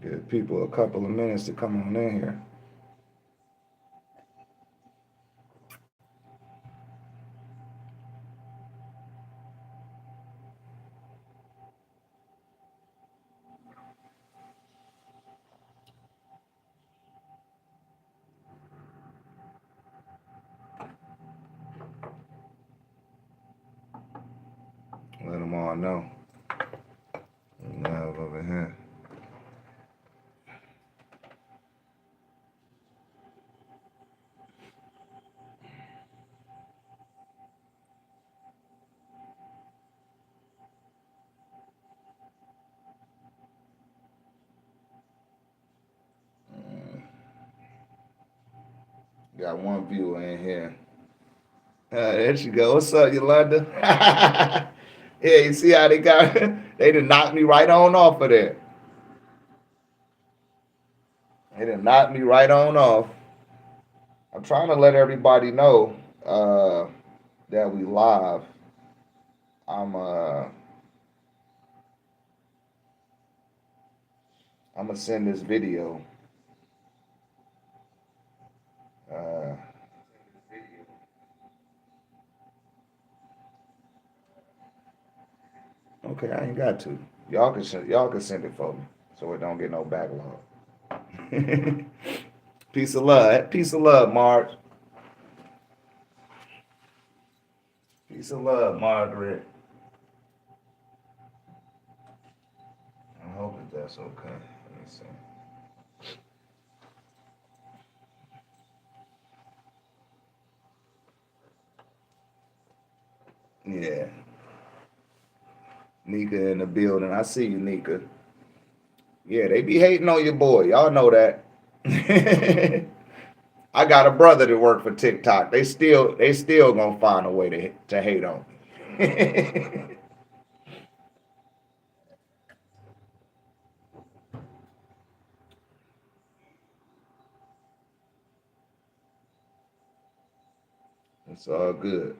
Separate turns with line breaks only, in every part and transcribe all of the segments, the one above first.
Give people a couple of minutes to come on in here. Let them all know. Love over here. Got one viewer in here. There she go. What's up, Yolanda? Yeah, you see how they got they done knocked me right on off of there. They done knocked me right on off. I'm trying to let everybody know that we live. I'm I'm gonna send this video. Uh, okay, I ain't got to. Y'all can send it for me so it don't get no backlog. Peace of love. Peace of love, Marge. Peace of love, Margaret. I hope that that's okay. Let me see. Yeah. Nika in the building. I see you, Nika. Yeah, they be hating on your boy. Y'all know that. I got a brother that work for TikTok. They still gonna find a way to hate on me. It's all good.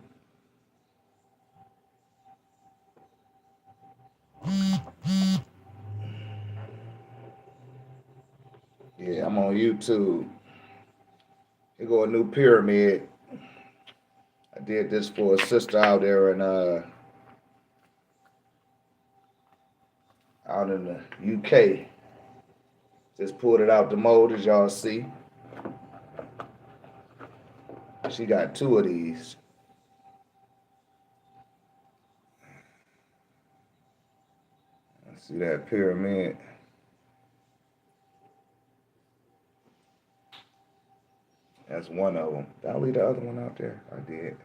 Yeah, I'm on YouTube. Here go a new pyramid. I did this for a sister out there in out in the UK. Just pulled it out the mold as y'all see. She got two of these. See that pyramid? That's one of them. Did I leave the other one out there? I did.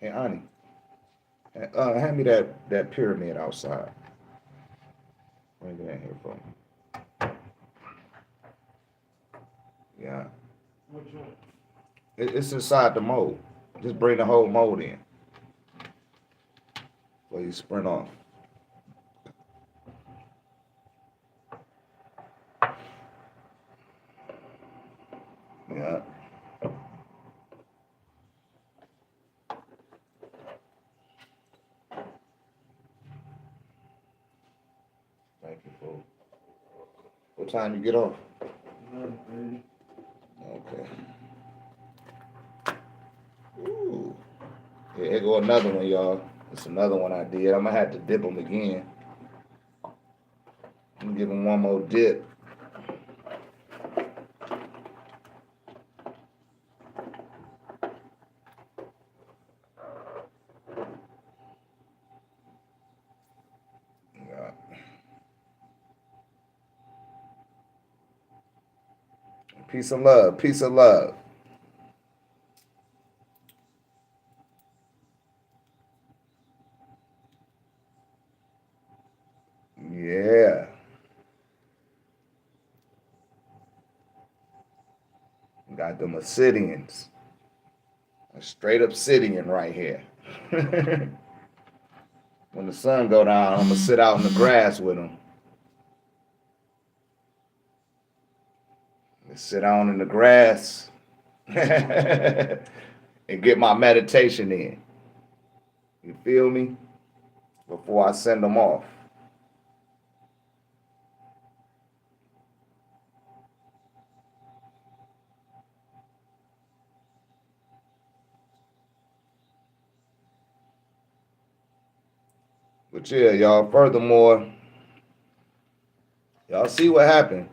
Hey, Ani, hand me that pyramid outside. Bring it in here for me. Yeah.
Which one?
It's inside the mold. Just bring the whole mold in. Before you sprint off. Yeah. Thank you, fool. What time you get off?
9:30.
Okay. Ooh. Yeah, here go another one, y'all. It's another one I did. I'm gonna have to dip them again. I'm gonna give them one more dip. Yeah. Peace of love. Peace of love. Yeah. Got them obsidians. A straight obsidian right here. When the sun go down, I'm gonna sit out in the grass with them. Sit down in the grass and get my meditation in. You feel me? before I send them off. But yeah, y'all, furthermore, y'all see what happened.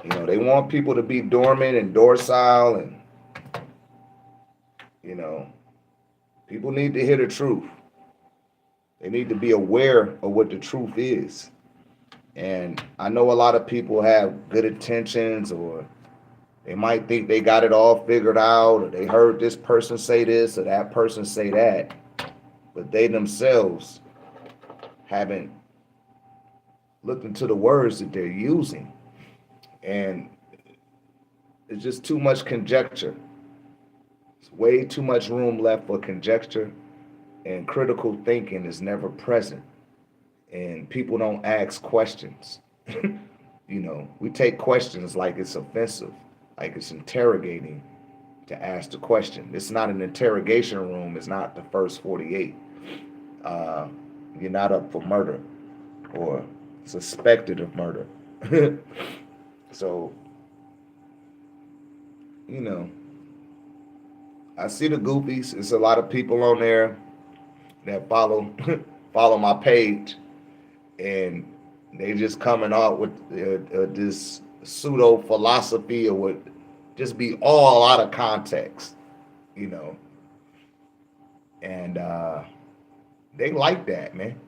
You know, they want people to be dormant and docile, and, you know, people need to hear the truth. They need to be aware of what the truth is. And I know a lot of people have good intentions, or they might think they got it all figured out, or they heard this person say this or that person say that, but they themselves haven't looked into the words that they're using. And it's just too much conjecture. It's way too much room left for conjecture, and critical thinking is never present. And people don't ask questions. You know, we take questions like it's offensive, like it's interrogating to ask the question. It's not an interrogation room. It's not the first 48. Uh, you're not up for murder or suspected of murder. So, you know, I see the goofies. It's a lot of people on there that follow follow my page, and they just coming out with this pseudo philosophy, or would just be all out of context, you know. And they like that, man.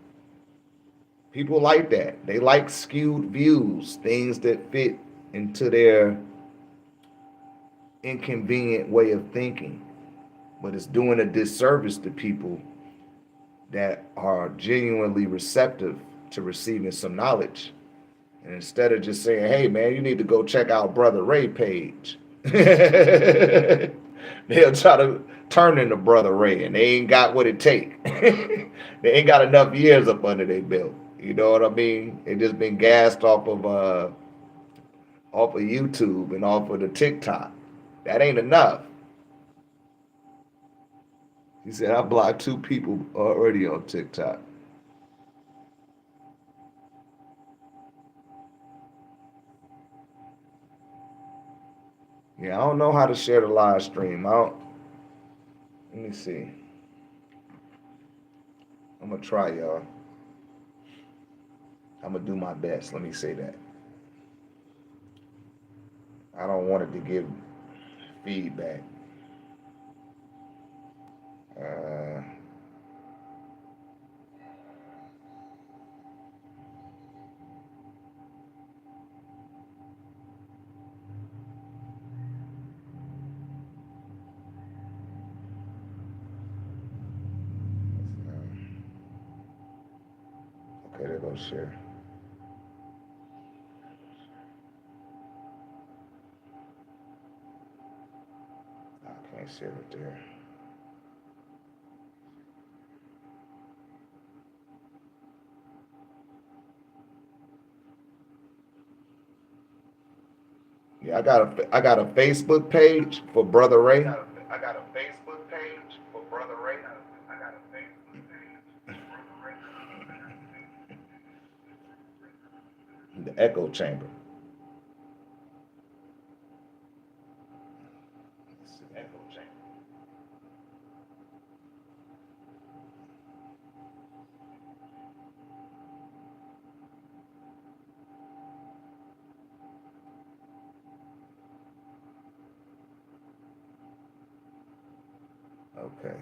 People like that. They like skewed views, things that fit into their inconvenient way of thinking. But it's doing a disservice to people that are genuinely receptive to receiving some knowledge. And instead of just saying, hey, man, you need to go check out Brother Ray page, they'll try to turn into Brother Ray, and they ain't got what it take. They ain't got enough years up under their belt. You know what I mean? They just been gassed off of YouTube and off of the TikTok. That ain't enough. He said, I blocked 2 people already on TikTok. Yeah, I don't know how to share the live stream. Let me see. I'm gonna try, y'all. I'm gonna do my best. Let me say that. I don't want it to give feedback. Uh, okay, there goes share. I can't share it there. Yeah, I got a Facebook page for Brother Ray. I got a Facebook page for Brother Ray. I got a Facebook page for Brother Ray. The echo chamber. Echo chamber. Okay.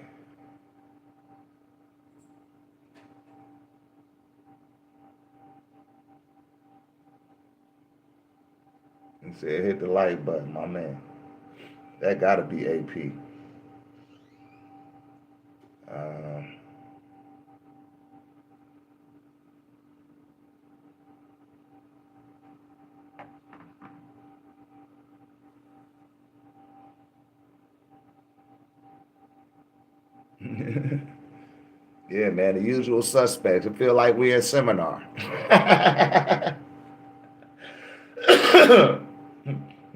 He said, hit the like button, my man. That gotta be AP. Uh, yeah, man, the usual suspects. I feel like we're in seminar.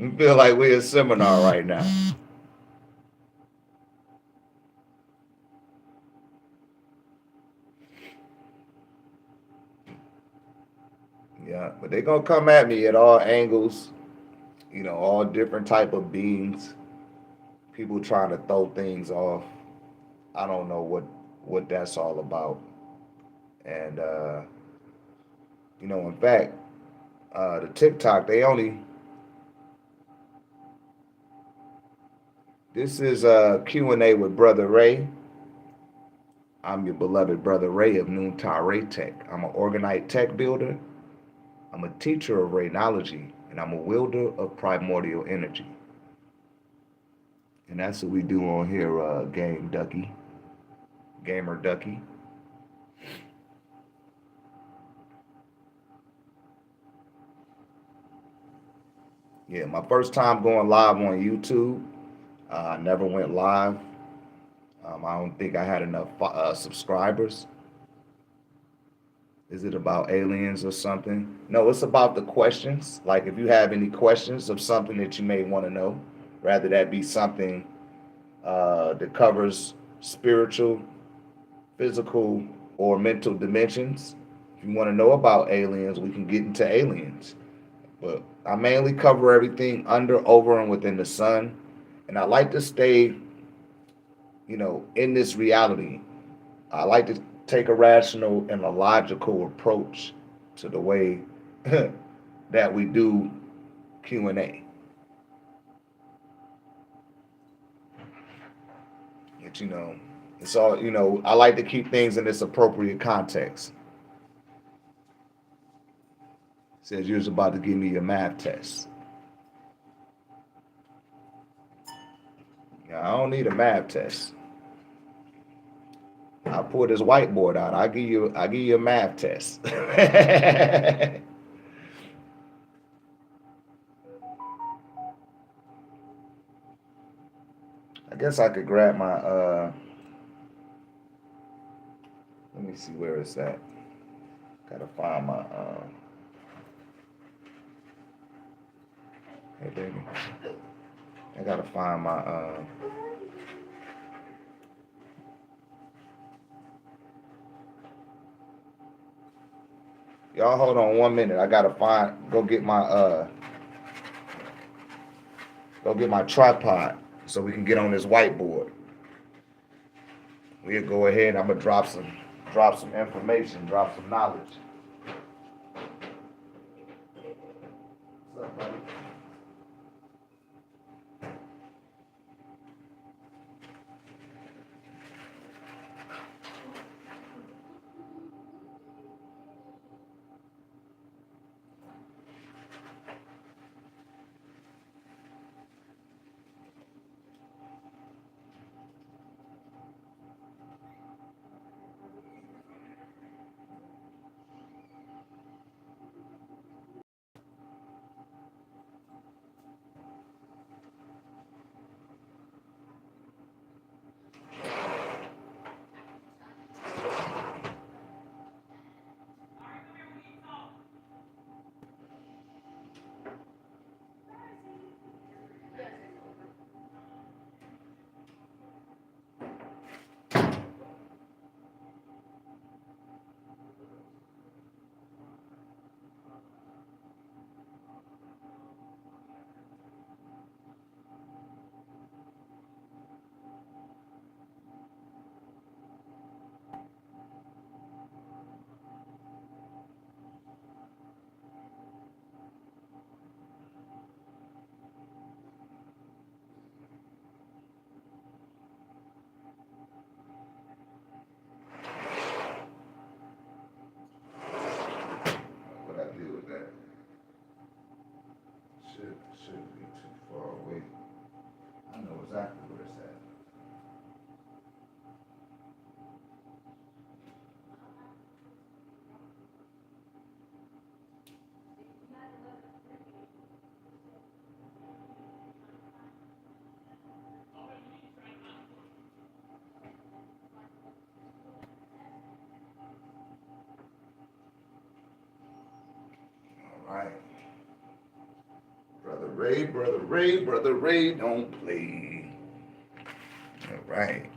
I feel like we're in seminar right now. Yeah, but they're gonna come at me at all angles, all different type of beings, people trying to throw things off. I don't know what that's all about. And in fact, the TikTok, this is a Q&A with Brother Ray. I'm your beloved Brother Ray of NunpTah RÉ Tech. I'm an organite tech builder. I'm a teacher of Raynology, and I'm a wielder of primordial energy. And that's what we do on here, Gamer Ducky. Yeah, my first time going live on YouTube. I never went live. I don't think I had enough subscribers. Is it about aliens or something? No, it's about the questions. Like if you have any questions of something that you may want to know, rather that be something that covers spiritual, physical, or mental dimensions. If you want to know about aliens, we can get into aliens. But I mainly cover everything under, over, and within the sun. And I like to stay, in this reality. I like to take a rational and a logical approach to the way that we do Q&A. It's, it's all, I like to keep things in this appropriate context. It says you was about to give me a math test. Yeah, I don't need a math test. I'll pull this whiteboard out. I'll give you a math test. I guess I could grab my let me see where it's at. Gotta find my hey baby. I gotta find my y'all hold on 1 minute. I gotta go get my tripod so we can get on this whiteboard. We'll go ahead. I'm gonna drop some information, drop some knowledge. What's up, buddy? What I do with that shouldn't be too far away. I know exactly where it's at. All right. Brother Ray, don't play. All right.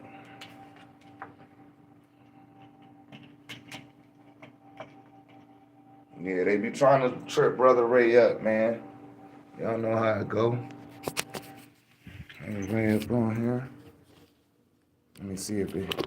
Yeah, they be trying to trip Brother Ray up, man. Y'all know how it go. Hey, Ray up on here. Let me see if it.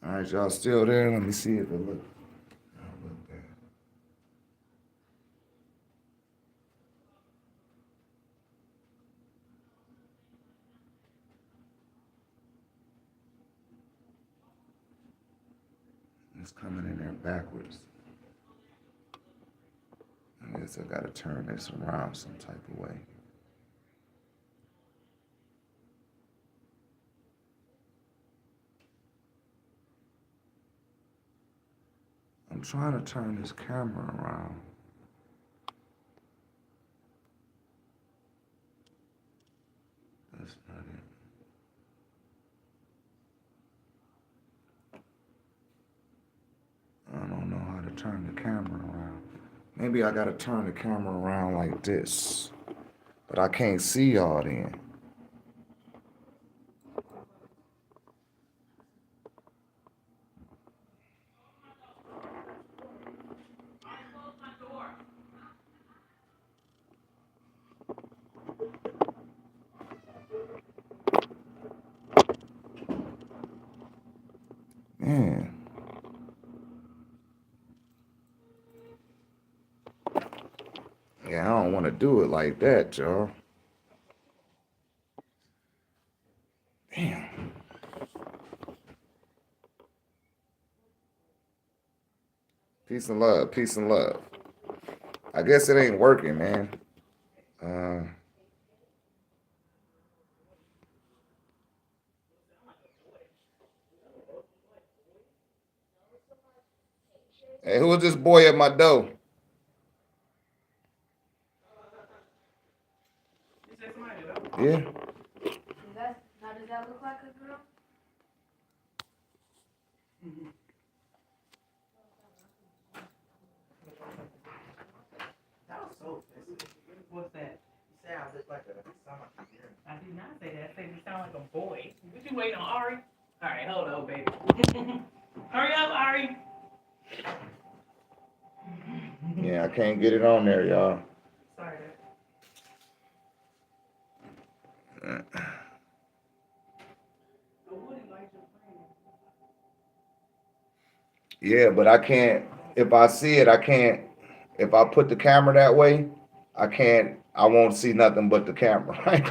All right, y'all still there? Let me see if it look. Look bad. It's coming in there backwards. I guess I gotta turn this around some type of way. I'm trying to turn this camera around. That's not it. I don't know how to turn the camera around. Maybe I gotta turn the camera around like this. But I can't see y'all then. Man. Yeah, I don't want to do it like that, y'all. Damn. Peace and love. Peace and love. I guess it ain't working, man. Hey, who is this boy at my door? Yeah.
Does that look like a girl?
That was so offensive. What's that? You say I look like a sound like a girl.
I did not say that. I said you sound like a boy. What you waiting on, Ari? All right, hold on, baby. Hurry up, Ari.
Yeah, I can't get it on there, y'all.
Sorry.
Yeah, but I can't. If I see it, I can't. If I put the camera that way, I can't. I won't see nothing but the camera. I ain't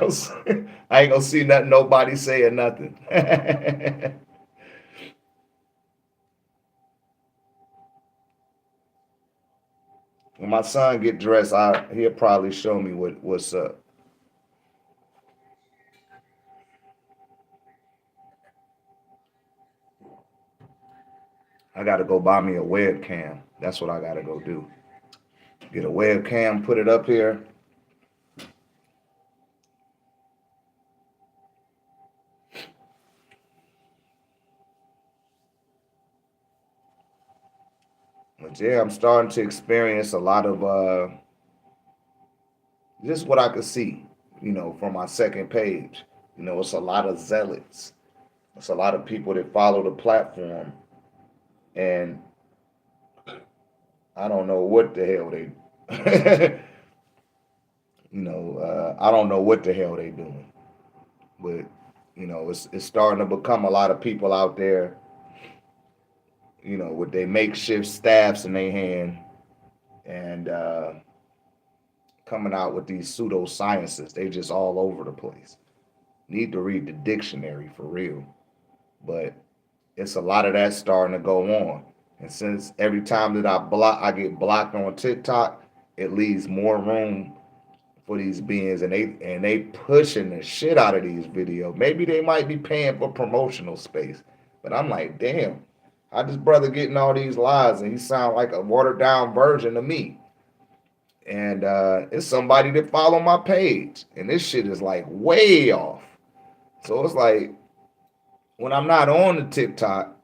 gonna see nothing. Nobody saying nothing. When my son get dressed, he'll probably show me what's up. I gotta go buy me a webcam. That's what I gotta go do. Get a webcam, put it up here. But yeah, I'm starting to experience a lot of just what I could see, from my second page. It's a lot of zealots. It's a lot of people that follow the platform, and I don't know what the hell they, I don't know what the hell they doing, but it's starting to become a lot of people out there, with their makeshift staffs in their hand, and coming out with these pseudosciences. They just all over the place. Need to read the dictionary for real, but it's a lot of that starting to go on. And since every time that I get blocked on TikTok, it leaves more room for these beings, and they pushing the shit out of these videos. Maybe they might be paying for promotional space, but I'm like, damn, how this brother getting all these lies, and he sound like a watered down version of me. And it's somebody that follow my page, and this shit is like way off. So it's like when I'm not on the TikTok,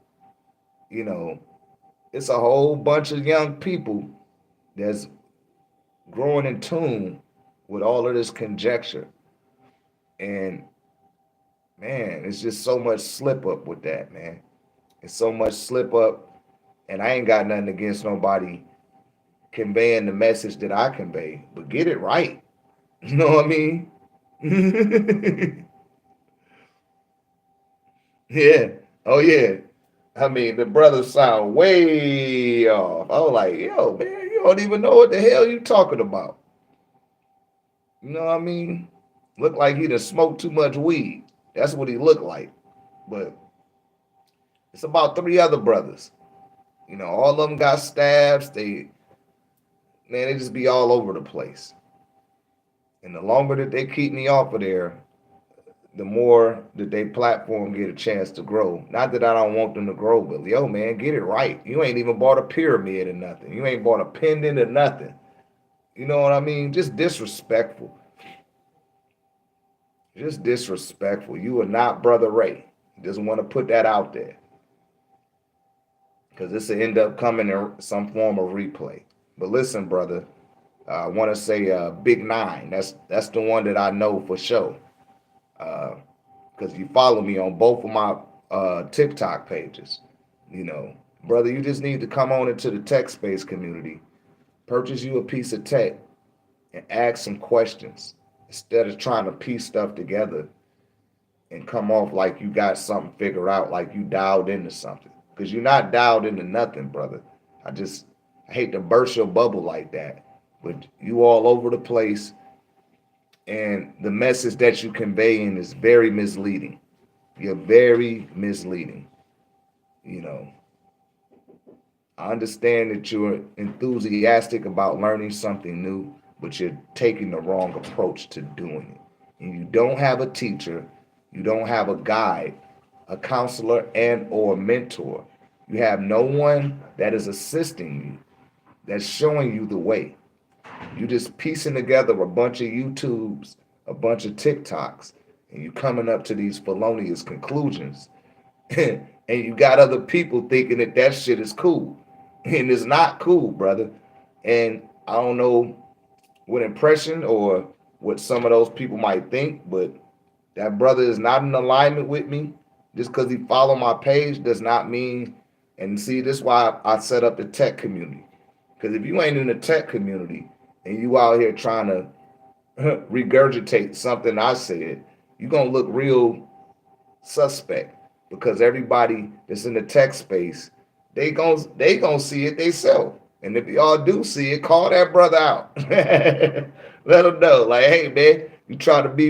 you know, it's a whole bunch of young people that's growing in tune with all of this conjecture. And man, it's just so much slip up with that, man. It's so much slip up, and I ain't got nothing against nobody conveying the message that I convey, but get it right. You know what I mean? Yeah. Oh yeah. I mean, the brothers sound way off. I was like, yo, man, you don't even know what the hell you talking about. You know what I mean? Looked like he done smoked too much weed. That's what he looked like. But it's about three other brothers. You know, all of them got stabs. They just be all over the place. And the longer that they keep me off of there, the more that they platform get a chance to grow. Not that I don't want them to grow, but yo, man, get it right. You ain't even bought a pyramid or nothing. You ain't bought a pendant or nothing. You know what I mean? Just disrespectful. Just disrespectful. You are not Brother Ray. Just want to put that out there. Because this will end up coming in some form of replay. But listen, brother, I want to say Big Nine. That's the one that I know for sure. Because you follow me on both of my TikTok pages. You know, brother, you just need to come on into the tech space community, purchase you a piece of tech, and ask some questions instead of trying to piece stuff together and come off like you got something figured out, like you dialed into something. Because you're not dialed into nothing, brother. I hate to burst your bubble like that, but you all over the place, and the message that you conveying is very misleading. You're very misleading. You know, I understand that you're enthusiastic about learning something new, but you're taking the wrong approach to doing it. And you don't have a teacher, you don't have a guide, a counselor, and or mentor. You have no one that is assisting you, that's showing you the way. You just piecing together a bunch of YouTubes, a bunch of TikToks, and you coming up to these felonious conclusions. And you got other people thinking that that shit is cool. And it's not cool, brother. And I don't know what impression or what some of those people might think, but that brother is not in alignment with me. Just because he follow my page does not mean, and see, this is why I set up the tech community. Because if you ain't in the tech community and you out here trying to regurgitate something I said, you're going to look real suspect, because everybody that's in the tech space, they gonna see it themselves. And if y'all do see it, call that brother out. Let him know, like, hey man, you try to be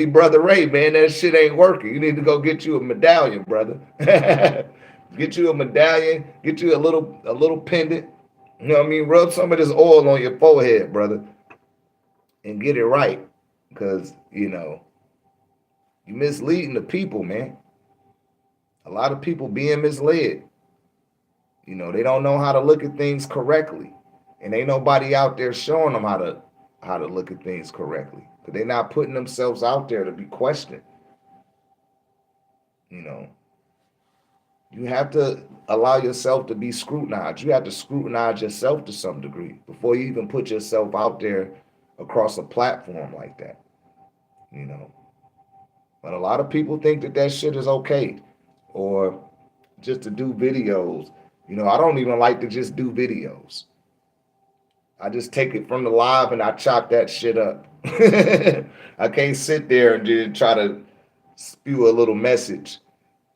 Brother Ray, man. That shit ain't working. You need to go get you a medallion, brother. Get you a medallion. Get you a little pendant. You know what I mean? Rub some of this oil on your forehead, brother, and get it right, because you misleading the people, man. A lot of people being misled. They don't know how to look at things correctly, and ain't nobody out there showing them how to look at things correctly. Because they're not putting themselves out there to be questioned. You know, you have to allow yourself to be scrutinized. You have to scrutinize yourself to some degree before you even put yourself out there across a platform like that. You know, but a lot of people think that that shit is okay, or just to do videos. I don't even like to just do videos. I just take it from the live and I chop that shit up. I can't sit there and just try to spew a little message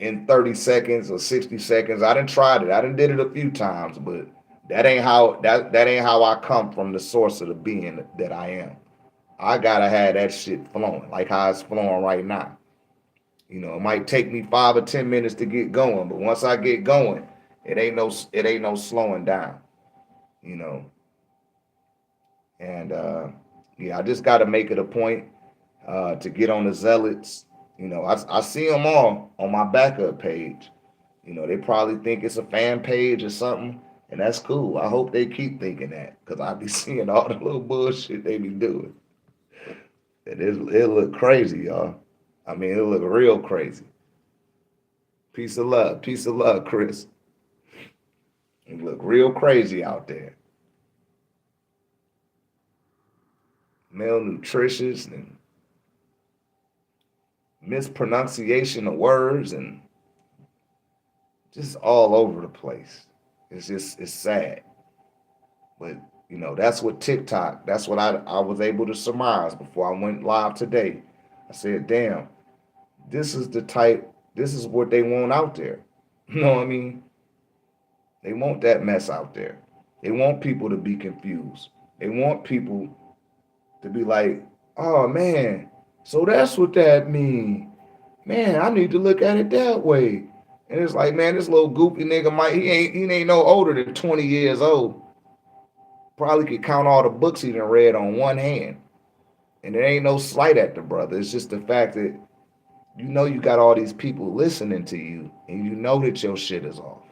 in 30 seconds or 60 seconds. I done tried it. I done did it a few times, but that ain't how I come from the source of the being that I am. I gotta have that shit flowing, like how it's flowing right now. It might take me 5 or 10 minutes to get going, but once I get going, it ain't no slowing down. You know. And yeah, I just got to make it a point to get on the zealots. I see them all on my backup page. They probably think it's a fan page or something, and that's cool. I hope they keep thinking that, because I be seeing all the little bullshit they be doing. And it look crazy, y'all. I mean, it look real crazy. Peace of love, Chris. It look real crazy out there. malnutritious and mispronunciation of words and just all over the place. It's sad. But that's what TikTok, that's what I was able to surmise before I went live today. I said, damn, this is this is what they want out there. You know what I mean? They want that mess out there. They want people to be confused. They want people to be like, oh man, so that's what that means. Man, I need to look at it that way. And it's like, man, this little goofy nigga he ain't no older than 20 years old. Probably could count all the books he done read on one hand. And there ain't no slight at the brother. It's just the fact that you got all these people listening to you, and you know that your shit is off.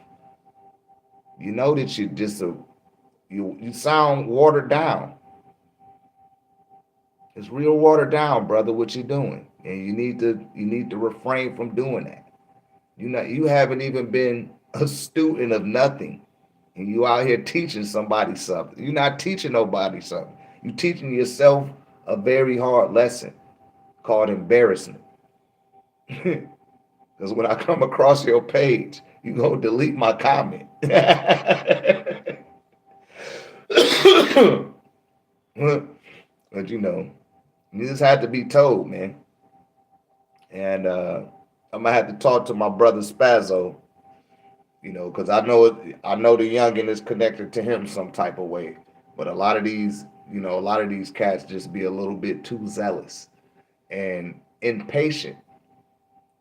You know that you sound watered down. It's real watered down, brother, what you doing. And you need to refrain from doing that. You haven't even been a student of nothing. And you out here teaching somebody something. You're not teaching nobody something. You're teaching yourself a very hard lesson called embarrassment. Because when I come across your page, you gonna delete my comment. But you just had to be told, man. And I'm gonna have to talk to my brother Spazzo, because I know the youngin is connected to him some type of way. But a lot of these cats just be a little bit too zealous and impatient,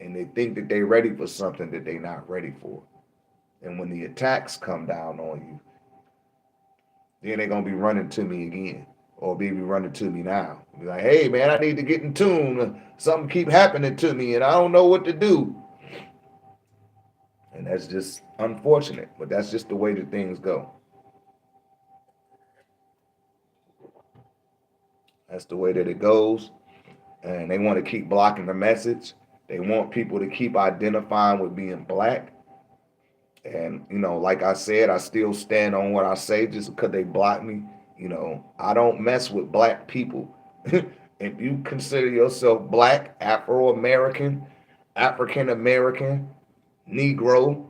and they think that they're ready for something that they're not ready for. And when the attacks come down on you, then they're gonna be running to me again, or maybe running to me now. Be like, hey man, I need to get in tune. Something keep happening to me, and I don't know what to do. And that's just unfortunate, but that's just the way that things go. That's the way that it goes. And they want to keep blocking the message. They want people to keep identifying with being black. And, like I said, I still stand on what I say just because they block me. I don't mess with black people. If you consider yourself black, Afro-American, African-American, Negro,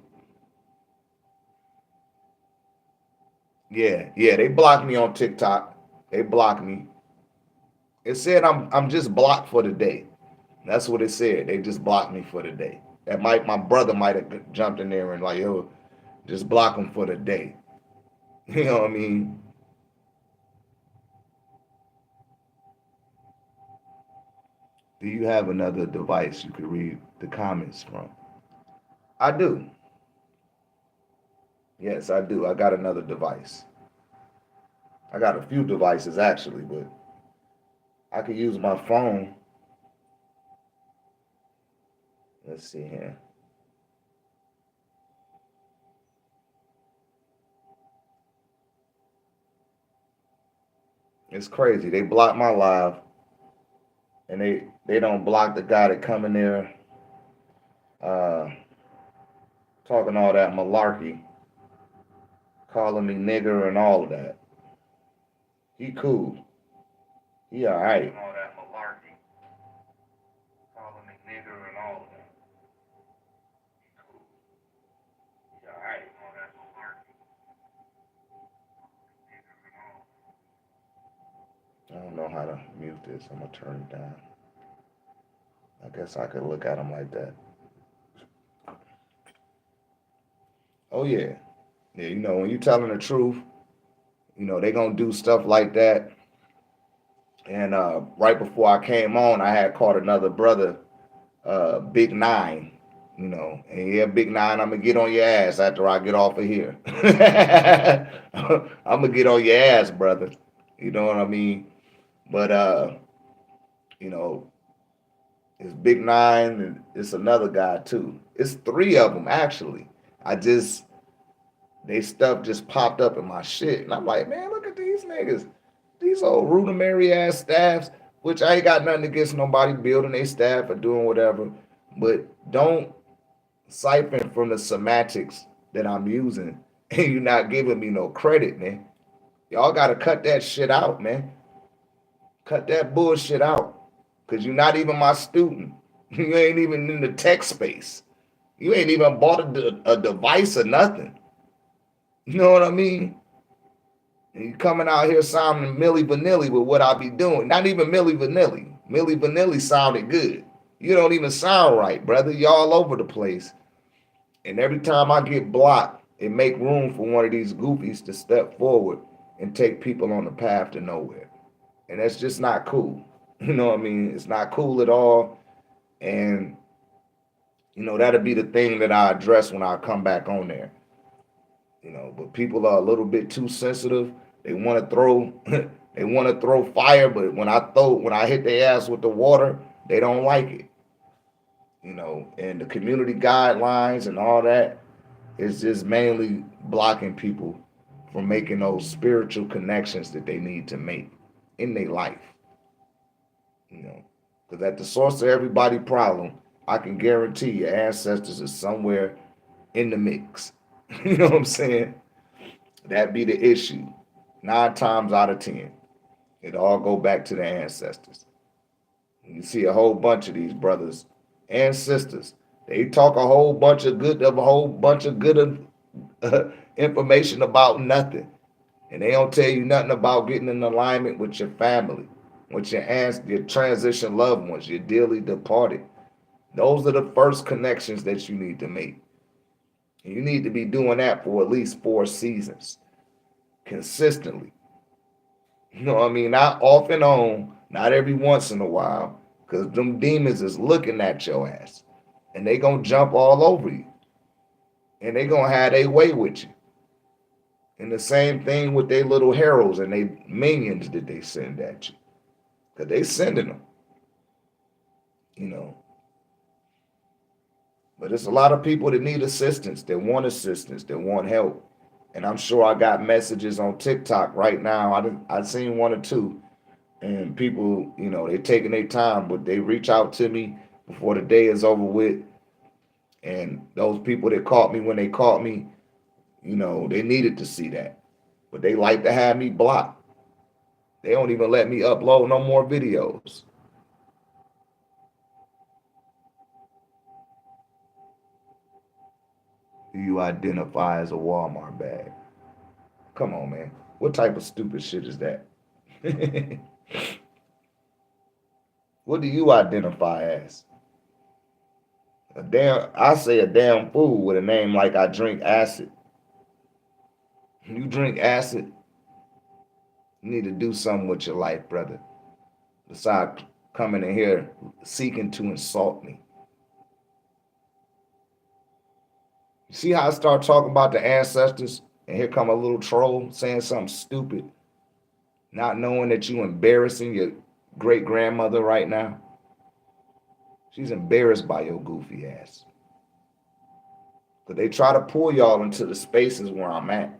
yeah, they blocked me on TikTok. They blocked me. It said I'm just blocked for the day. That's what it said. They just blocked me for the day. My brother might have jumped in there and like, yo, just block him for the day. You know what I mean? Do you have another device you could read the comments from? I do. Yes, I do. I got another device. I got a few devices actually, but I could use my phone. Let's see here. It's crazy. They block my live, and they don't block the guy that come in there talking all that malarkey, calling me nigger and all of that. He cool. He all right. All that malarkey, calling me nigger and all of that. He cool. He all right. All that malarkey. I don't know how to mute this. I'm gonna turn it down. I guess I could look at him like that. Oh yeah. Yeah, when you're telling the truth, they gonna do stuff like that. And right before I came on, I had caught another brother, Big Nine, and yeah, Big Nine, I'm gonna get on your ass after I get off of here. I'm gonna get on your ass, brother. You know what I mean? But it's Big Nine and it's another guy too. It's three of them actually. They stuff just popped up in my shit. And I'm like, man, look at these niggas. These old rudimentary ass staffs, which I ain't got nothing against nobody building their staff or doing whatever. But don't siphon from the semantics that I'm using and you're not giving me no credit, man. Y'all gotta cut that shit out, man. Cut that bullshit out. Because you're not even my student. You ain't even in the tech space. You ain't even bought a device or nothing. You know what I mean? And you coming out here sounding Milli Vanilli with what I be doing. Not even Milli Vanilli. Milli Vanilli sounded good. You don't even sound right, brother. You all over the place. And every time I get blocked, it make room for one of these goofies to step forward and take people on the path to nowhere. And that's just not cool. You know what I mean? It's not cool at all. And, that'll be the thing that I address when I come back on there. But people are a little bit too sensitive. They want to throw they want to throw fire, but when I hit their ass with the water, they don't like it. And the community guidelines and all that is just mainly blocking people from making those spiritual connections that they need to make in their life. Because at the source of everybody problem, I can guarantee your ancestors is somewhere in the mix. You know what I'm saying? That be the issue. 9 times out of 10, it all go back to the ancestors. You see a whole bunch of these brothers and sisters. They talk a whole bunch of good information about nothing, and they don't tell you nothing about getting in alignment with your family, with your transition loved ones, your dearly departed. Those are the first connections that you need to make. And you need to be doing that for at least 4 seasons, consistently. You know what I mean? Not off and on, not every once in a while, because them demons is looking at your ass. And they gonna jump all over you. And they gonna have their way with you. And the same thing with their little heroes and their minions that they send at you. Because they sending them. You know. But it's a lot of people that need assistance, that want help. And I'm sure I got messages on TikTok right now. I've seen 1 or 2. And people, they taking their time, but they reach out to me before the day is over with. And those people that caught me when they caught me, they needed to see that. But they like to have me blocked. They don't even let me upload no more videos. Do you identify as a Walmart bag? Come on, man. What type of stupid shit is that? What do you identify as? I say a damn fool with a name like I drink acid. You drink acid, you need to do something with your life, brother. Besides coming in here seeking to insult me. You see how I start talking about the ancestors, and here come a little troll saying something stupid, not knowing that you embarrassing your great grandmother right now. She's embarrassed by your goofy ass. But they try to pull y'all into the spaces where I'm at.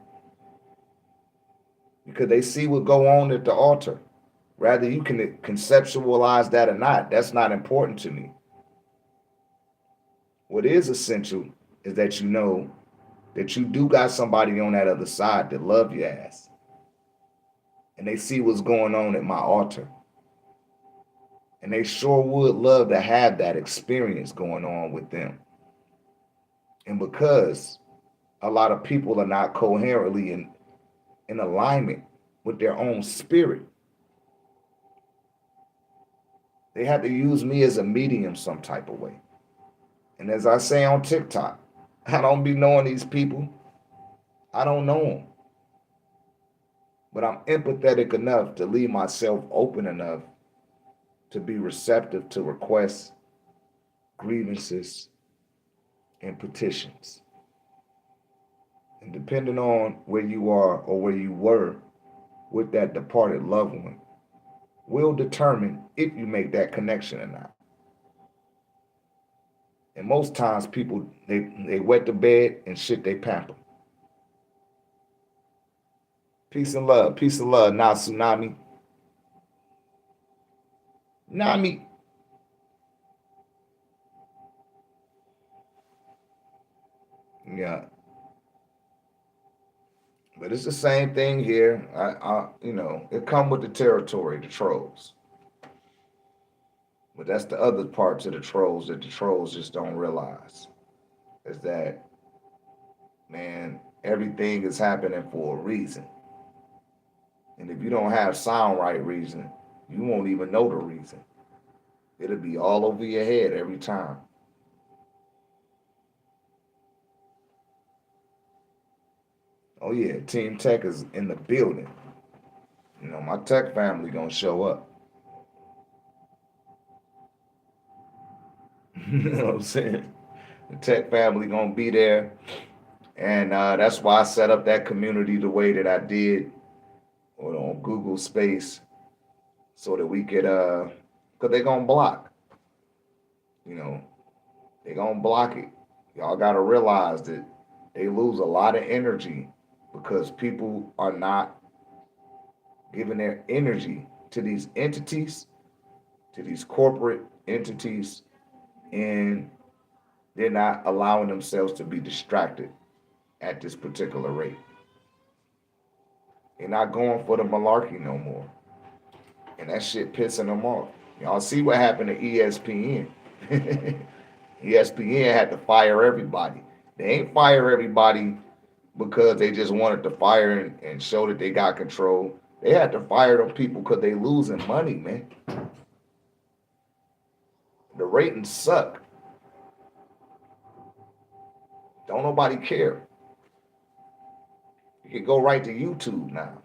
Because they see what go on at the altar. Rather you can conceptualize that or not, that's not important to me. What is essential is that you know that you do got somebody on that other side that love your ass. And they see what's going on at my altar. And they sure would love to have that experience going on with them. And because a lot of people are not coherently in alignment with their own spirit, they have to use me as a medium some type of way. And as I say on TikTok, I don't be knowing these people. I don't know them. But I'm empathetic enough to leave myself open enough to be receptive to requests, grievances, and petitions. And depending on where you are or where you were with that departed loved one, will determine if you make that connection or not. And most times people, they wet the bed and shit they pamper. Peace and love, now tsunami. Nami. Yeah. But it's the same thing here. It come with the territory, the trolls. But that's the other parts of the trolls that the trolls just don't realize. Is that, man, everything is happening for a reason. And if you don't have sound right reason, you won't even know the reason. It'll be all over your head every time. Oh yeah, Team Tech is in the building. My tech family gonna show up. You know what I'm saying? The tech family gonna be there, and that's why I set up that community the way that I did on Google Space, so that we could, cause they gonna block. You know, they gonna block it. Y'all gotta realize that they lose a lot of energy because people are not giving their energy to these entities, to these corporate entities, and they're not allowing themselves to be distracted at this particular rate. They're not going for the malarkey no more. And that shit pissing them off. Y'all see what happened to ESPN. ESPN had to fire everybody. They ain't fire everybody because they just wanted to fire and show that they got control. They had to fire them people because they losing money, man. The ratings suck. Don't nobody care. You can go right to YouTube now.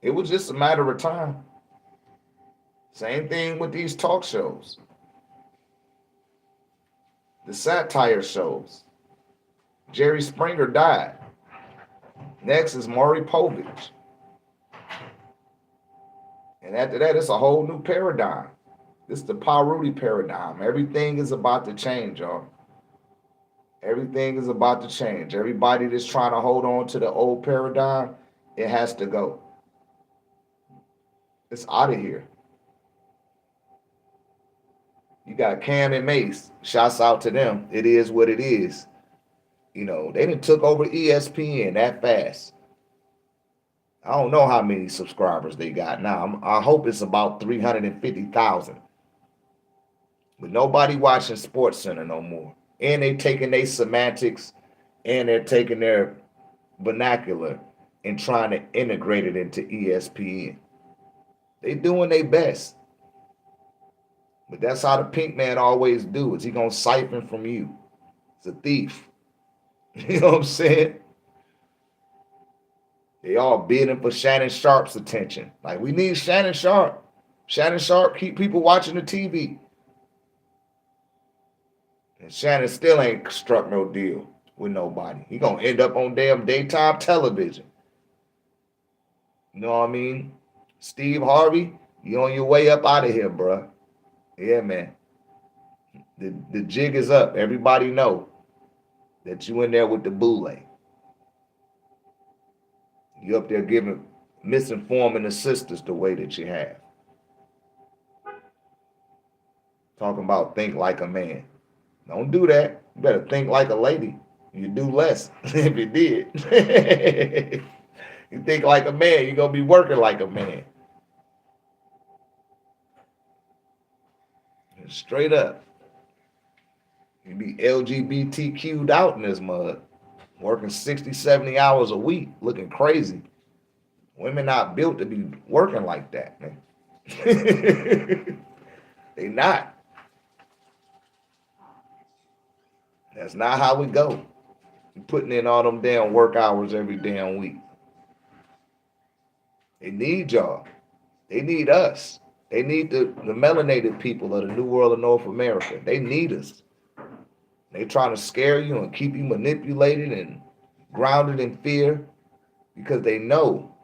It was just a matter of time. Same thing with these talk shows. The satire shows. Jerry Springer died. Next is Maury Povich. And after that, it's a whole new paradigm. This is the Rudy paradigm. Everything is about to change, y'all. Everything is about to change. Everybody that's trying to hold on to the old paradigm, it has to go. It's out of here. You got Cam and Mace. Shouts out to them. It is what it is. They done took over ESPN that fast. I don't know how many subscribers they got now. I hope it's about 350,000. But nobody watching Sports Center no more. And they taking their semantics and they're taking their vernacular and trying to integrate it into ESPN. They doing their best. But that's how the pink man always do. Is he gonna siphon from you? It's a thief. You know what I'm saying? They all bidding for Shannon Sharp's attention. Like, we need Shannon Sharp. Shannon Sharp keep people watching the TV. And Shannon still ain't struck no deal with nobody. He gonna end up on damn daytime television. You know what I mean? Steve Harvey, you on your way up out of here, bruh. Yeah, man. The jig is up. Everybody know that you in there with the boule. You up there misinforming the sisters the way that you have. Talking about think like a man. Don't do that. You better think like a lady. You do less if you did. You think like a man, you're going to be working like a man. Straight up. You be LGBTQ'd out in this mud. Working 60, 70 hours a week. Looking crazy. Women not built to be working like that, man. They not. That's not how we go. You're putting in all them damn work hours every damn week. They need y'all. They need us. They need the melanated people of the New World of North America. They need us. They trying to scare you and keep you manipulated and grounded in fear because they know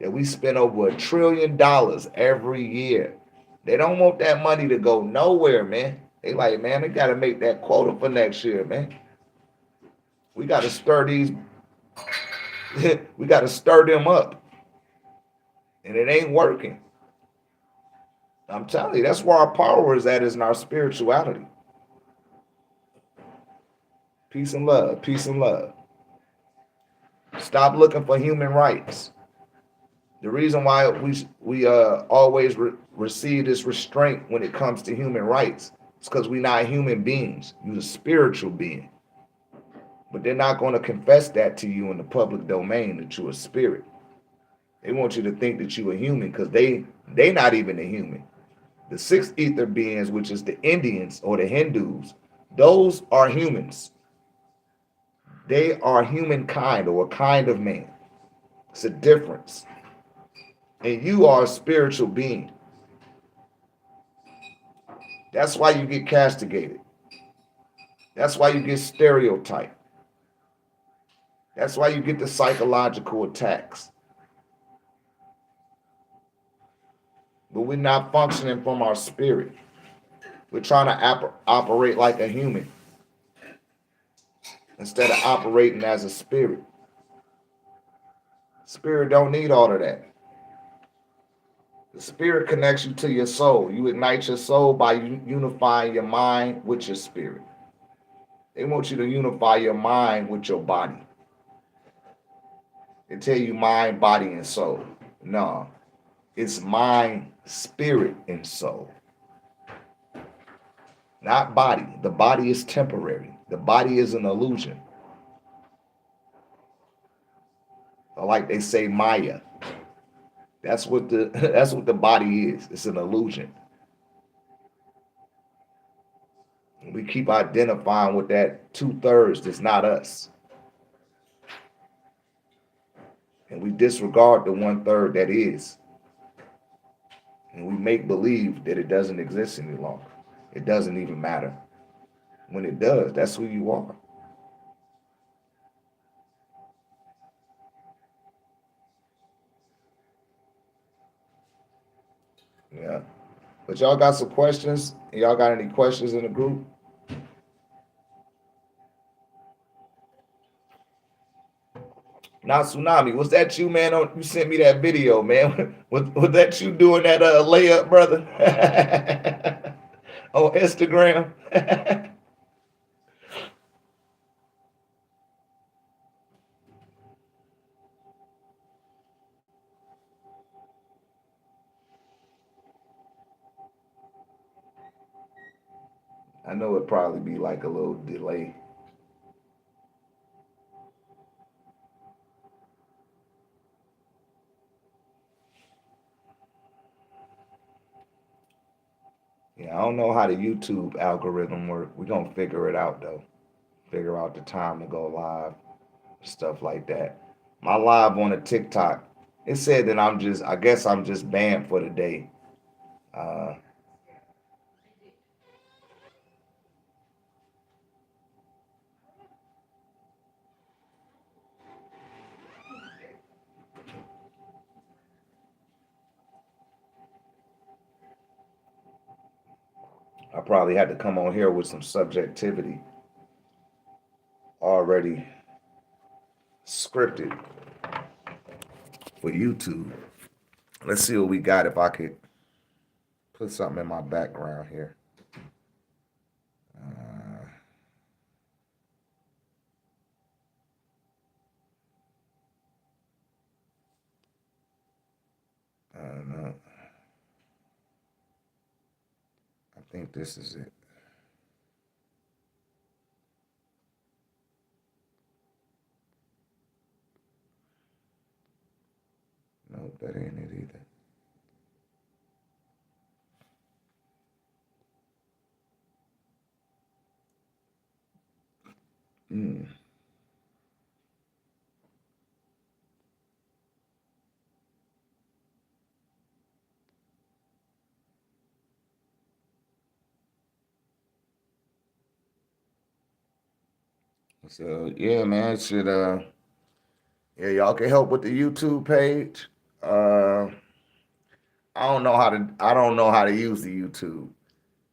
that we spend over $1 trillion every year. They don't want that money to go nowhere, man. They like, man, they got to make that quota for next year, man. We got to stir these, we got to stir them up. And it ain't working. I'm telling you, that's where our power is in our spirituality. Peace and love, peace and love. Stop looking for human rights. The reason why we always receive this restraint when it comes to human rights is because we're not human beings. You're a spiritual being. But they're not going to confess that to you in the public domain that you're a spirit. They want you to think that you're a human because they not even a human. The sixth ether beings, which is the Indians or the Hindus, those are humans. They are humankind or a kind of man. It's a difference. And you are a spiritual being. That's why you get castigated. That's why you get stereotyped. That's why you get the psychological attacks. But we're not functioning from our spirit. We're trying to operate like a human instead of operating as a spirit. Spirit don't need all of that. The spirit connects you to your soul. You ignite your soul by unifying your mind with your spirit. They want you to unify your mind with your body. They tell you mind, body, and soul. No, it's mind, spirit, and soul. Not body. The body is temporary. The body is an illusion. Or like they say, Maya. That's what the body is. It's an illusion. We keep identifying with that 2/3 that's not us. And we disregard the 1/3 that is. And we make believe that it doesn't exist any longer. It doesn't even matter. When it does, that's who you are. Yeah. But y'all got some questions? Y'all got any questions in the group? Now, Tsunami, was that you, man? You sent me that video, man. Was that you doing that layup, brother? On Instagram? I know it'd probably be like a little delay. Yeah, I don't know how the YouTube algorithm work. We're gonna figure it out though. Figure out the time to go live, stuff like that. My live on a TikTok, it said that I guess I'm just banned for the day. Uh, I probably had to come on here with some subjectivity already scripted for YouTube. Let's see what we got if I could put something in my background here. I don't know. I think this is it. Nope, that ain't it either. So yeah, man, should yeah, y'all can help with the YouTube page. I don't know how to use the YouTube.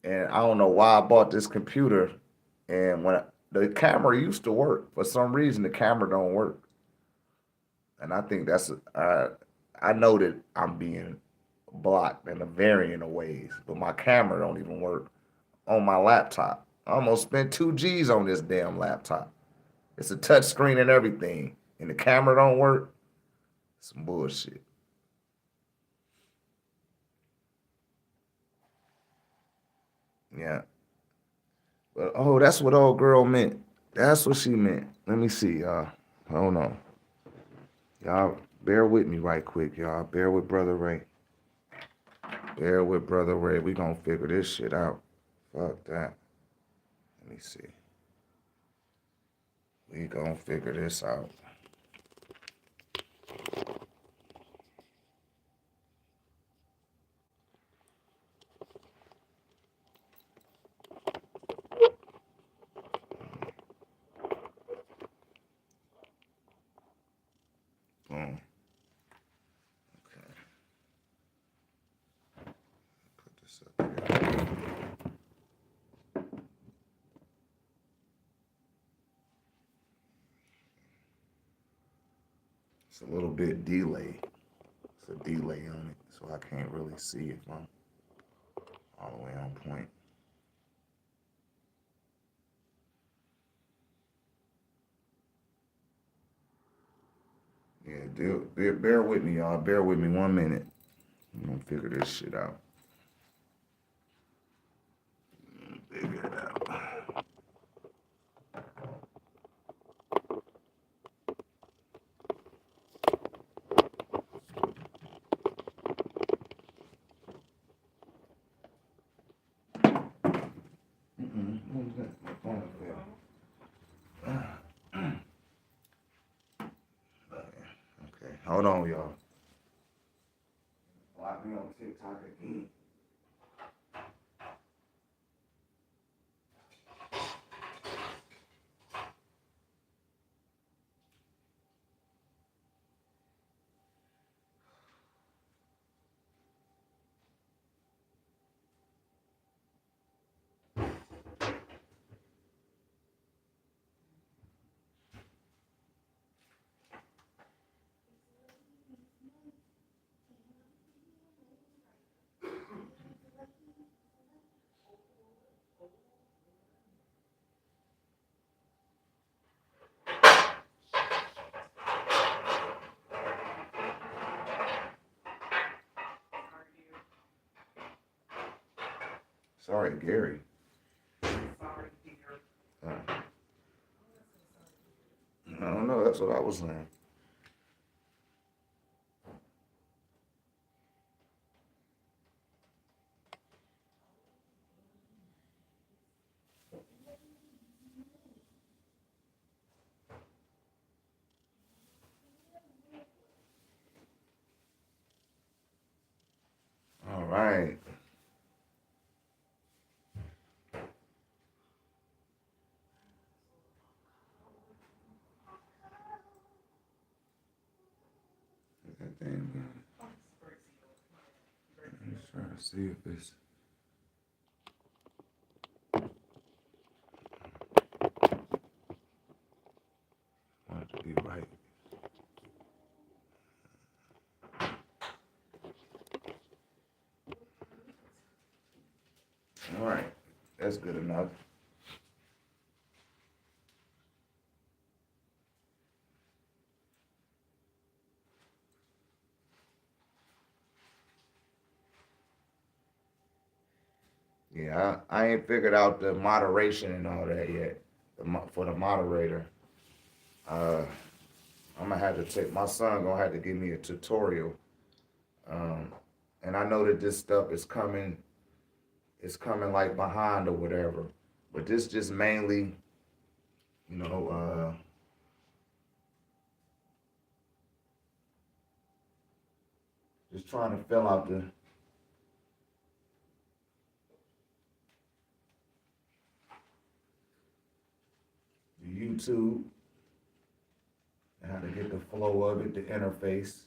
And I don't know why I bought this computer. And the camera used to work, for some reason the camera don't work. And I think I know that I'm being blocked in a variant of ways, but my camera don't even work on my laptop. I almost spent 2 G's on this damn laptop. It's a touch screen and everything, and the camera don't work, some bullshit. Yeah. But oh, that's what old girl meant. That's what she meant. Let me see, y'all. Hold on. Y'all bear with me right quick, y'all. Bear with Brother Ray. Bear with Brother Ray. We gonna figure this shit out. Fuck that. Let me see. We gonna figure this out. Boom. Okay. Put this up here. It's a little bit delay. It's a delay on it, so I can't really see if I'm all the way on point. Yeah, bear with me, y'all. Bear with me 1 minute. I'm gonna figure this shit out. Figure it out. What was that? My phone fell. Okay, hold on, y'all. Block me on TikTok again. Sorry, Gary.
Sorry, dear.
I don't know. That's what I was saying. All right. That thing, I'm just trying to see if it's. Want it to be right. All right. That's good enough. Yeah, I ain't figured out the moderation and all that yet. For the moderator, I'm gonna have to take my son. Gonna have to give me a tutorial. Um, and I know that this stuff is coming. It's coming like behind or whatever. But this just mainly, you know, just trying to fill out the YouTube, and how to get the flow of it, the interface.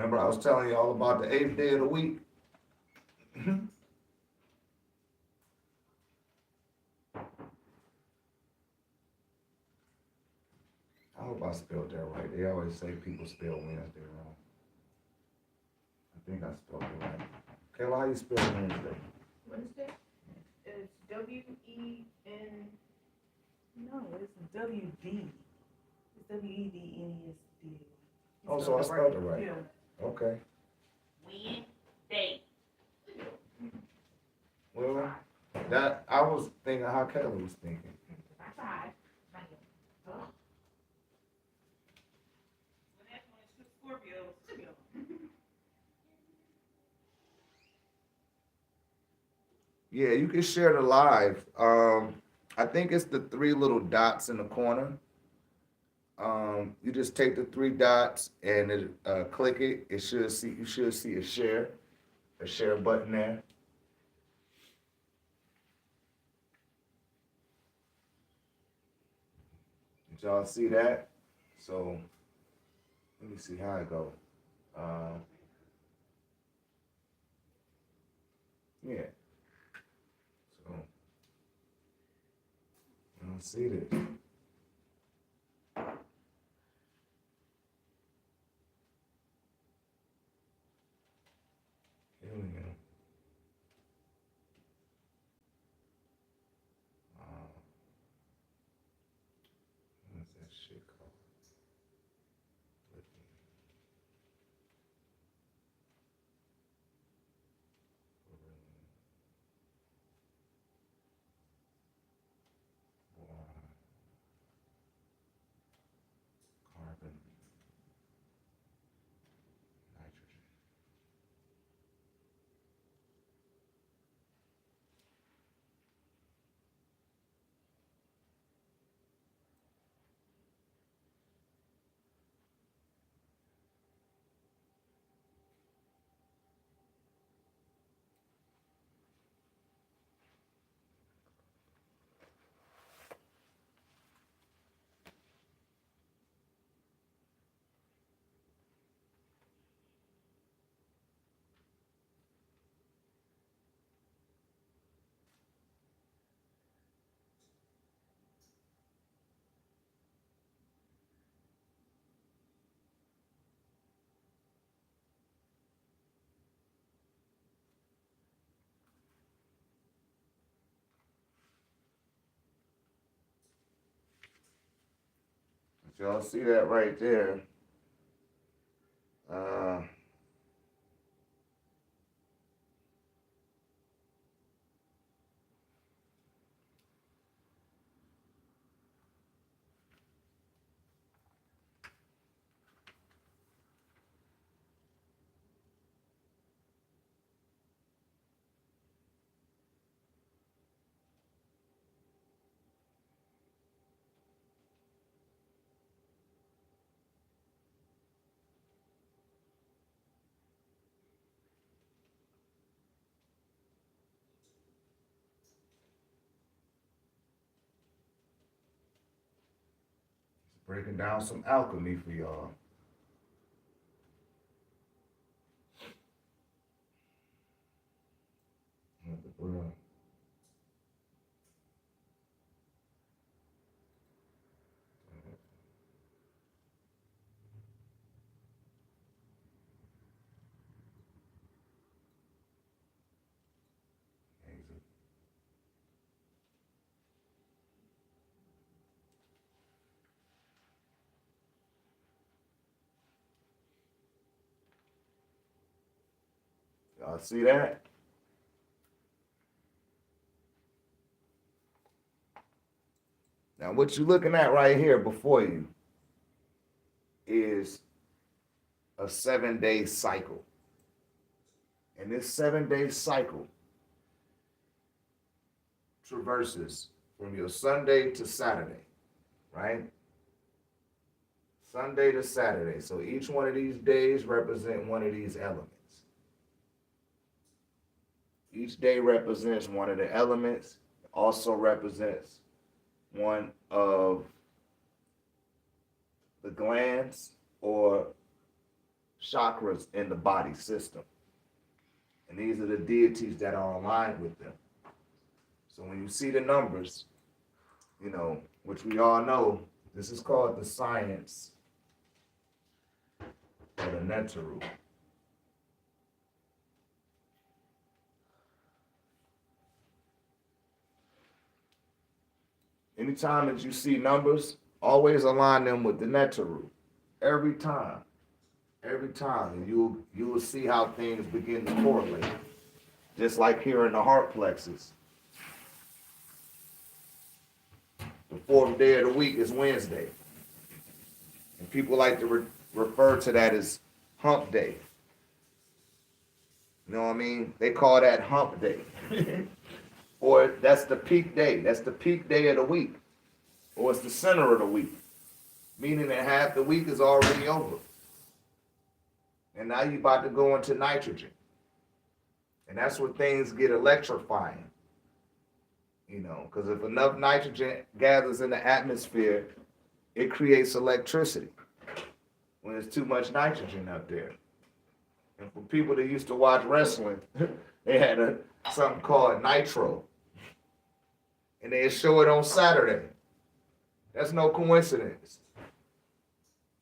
Remember, I was telling you all about the 8th day of the week. I hope I spelled that right. They always say people spell Wednesday wrong. I think I spelled it right. Kayla, how you spell Wednesday?
Wednesday? It's W-E-N.
No, it's W-D. It's W-E-D-N-E-S-D.
Oh, so I spelled it right.
Yeah.
Okay.
Wednesday.
Well, that I was thinking how Kayla was thinking.
I tried.
When that's when it's Scorpio.
Yeah, you can share the live. I think it's the 3 little dots in the corner. You just take the 3 dots and click it. You should see a share button there. Did y'all see that? So let me see how it go. Yeah. So I don't see this. Here we go. What's that shit called? Carbon, nitrogen. Y'all see that right there? Breaking down some alchemy for y'all. With the bread. Y'all see that? Now, what you're looking at right here before you is a 7-day cycle. And this 7-day cycle traverses from your Sunday to Saturday, right? Sunday to Saturday. So each one of these days represent one of these elements. Each day represents one of the elements, also represents one of the glands or chakras in the body system. And these are the deities that are aligned with them. So when you see the numbers, you know, which we all know, this is called the science of the NunpTah RÉ. Anytime that you see numbers, always align them with the NunpTah RÉ. Every time. Every time. And you will see how things begin to correlate. Just like here in the heart plexus. The fourth day of the week is Wednesday. And people like to refer to that as hump day. You know what I mean? They call that hump day. Or that's the peak day. That's the peak day of the week. Or it's the center of the week. Meaning that half the week is already over. And now you're about to go into nitrogen. And that's where things get electrifying. You know, because if enough nitrogen gathers in the atmosphere, it creates electricity when there's too much nitrogen up there. And for people that used to watch wrestling, they had something called Nitro. And they'd show it on Saturday. That's no coincidence.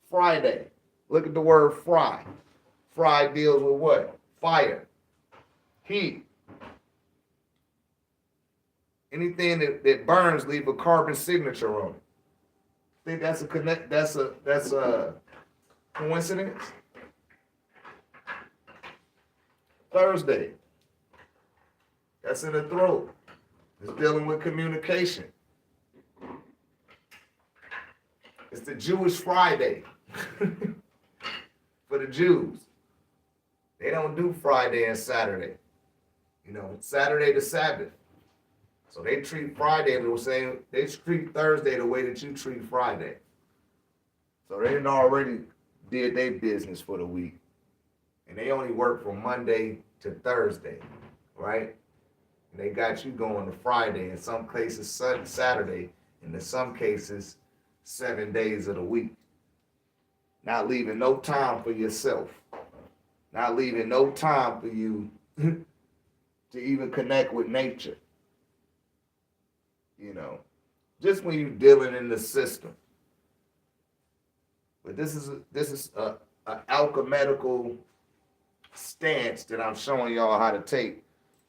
Friday. Look at the word fry. Fry deals with what? Fire. Heat. Anything that burns leave a carbon signature on it. Think that's a coincidence? Thursday. That's in the throat. It's dealing with communication. It's the Jewish Friday for the Jews. They don't do Friday and Saturday. You know, Saturday the Sabbath. So they treat Friday the same. They treat Thursday the way that you treat Friday. So they didn't already did their business for the week. And they only work from Monday to Thursday, right? And they got you going to Friday, in some cases Saturday, and in some cases 7 days of the week. Not leaving no time for yourself. Not leaving no time for you to even connect with nature. You know, just when you're dealing in the system. But this is a alchemical stance that I'm showing y'all how to take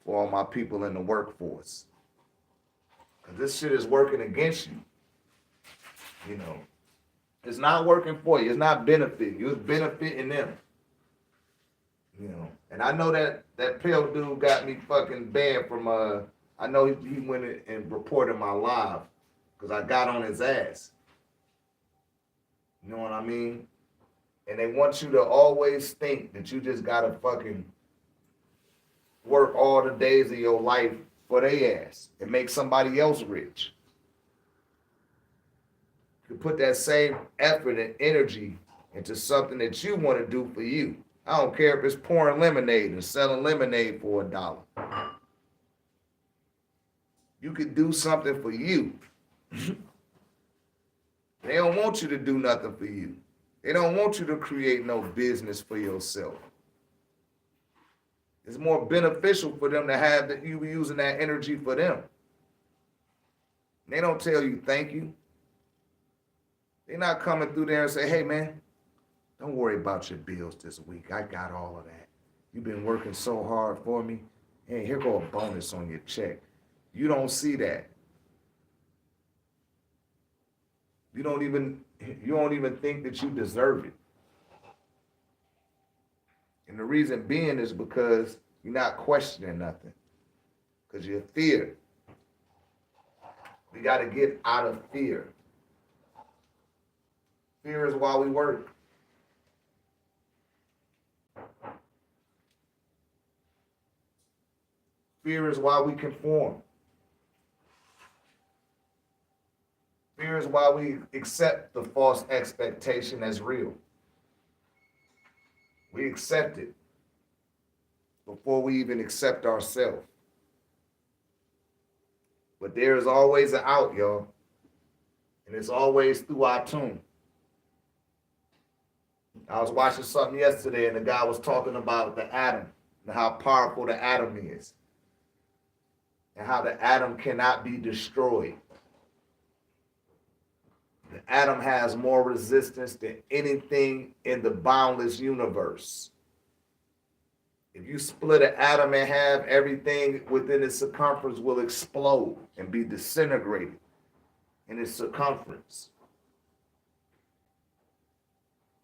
for all my people in the workforce. Because this shit is working against you. You know, it's not working for you. It's not benefiting you. It's benefiting them. You know, and I know that pill dude got me fucking banned from I know he went in and reported my live because I got on his ass. You know what I mean? And they want you to always think that you just gotta fucking work all the days of your life for their ass and make somebody else rich. You put that same effort and energy into something that you want to do for you. I don't care if it's pouring lemonade and selling lemonade for $1. You could do something for you. They don't want you to do nothing for you. They don't want you to create no business for yourself. It's more beneficial for them to have that you using that energy for them. They don't tell you thank you. They're not coming through there and say, hey man, don't worry about your bills this week. I got all of that. You've been working so hard for me. Hey, here go a bonus on your check. You don't see that. You don't even think that you deserve it. And the reason being is because you're not questioning nothing. Because you're fear. We got to get out of fear. Fear is why we work. Fear is why we conform. Fear is why we accept the false expectation as real. We accept it before we even accept ourselves. But there is always an out, y'all. And it's always through our tune. I was watching something yesterday, and the guy was talking about the atom and how powerful the atom is, and how the atom cannot be destroyed. The atom has more resistance than anything in the boundless universe. If you split an atom in half, everything within its circumference will explode and be disintegrated in its circumference.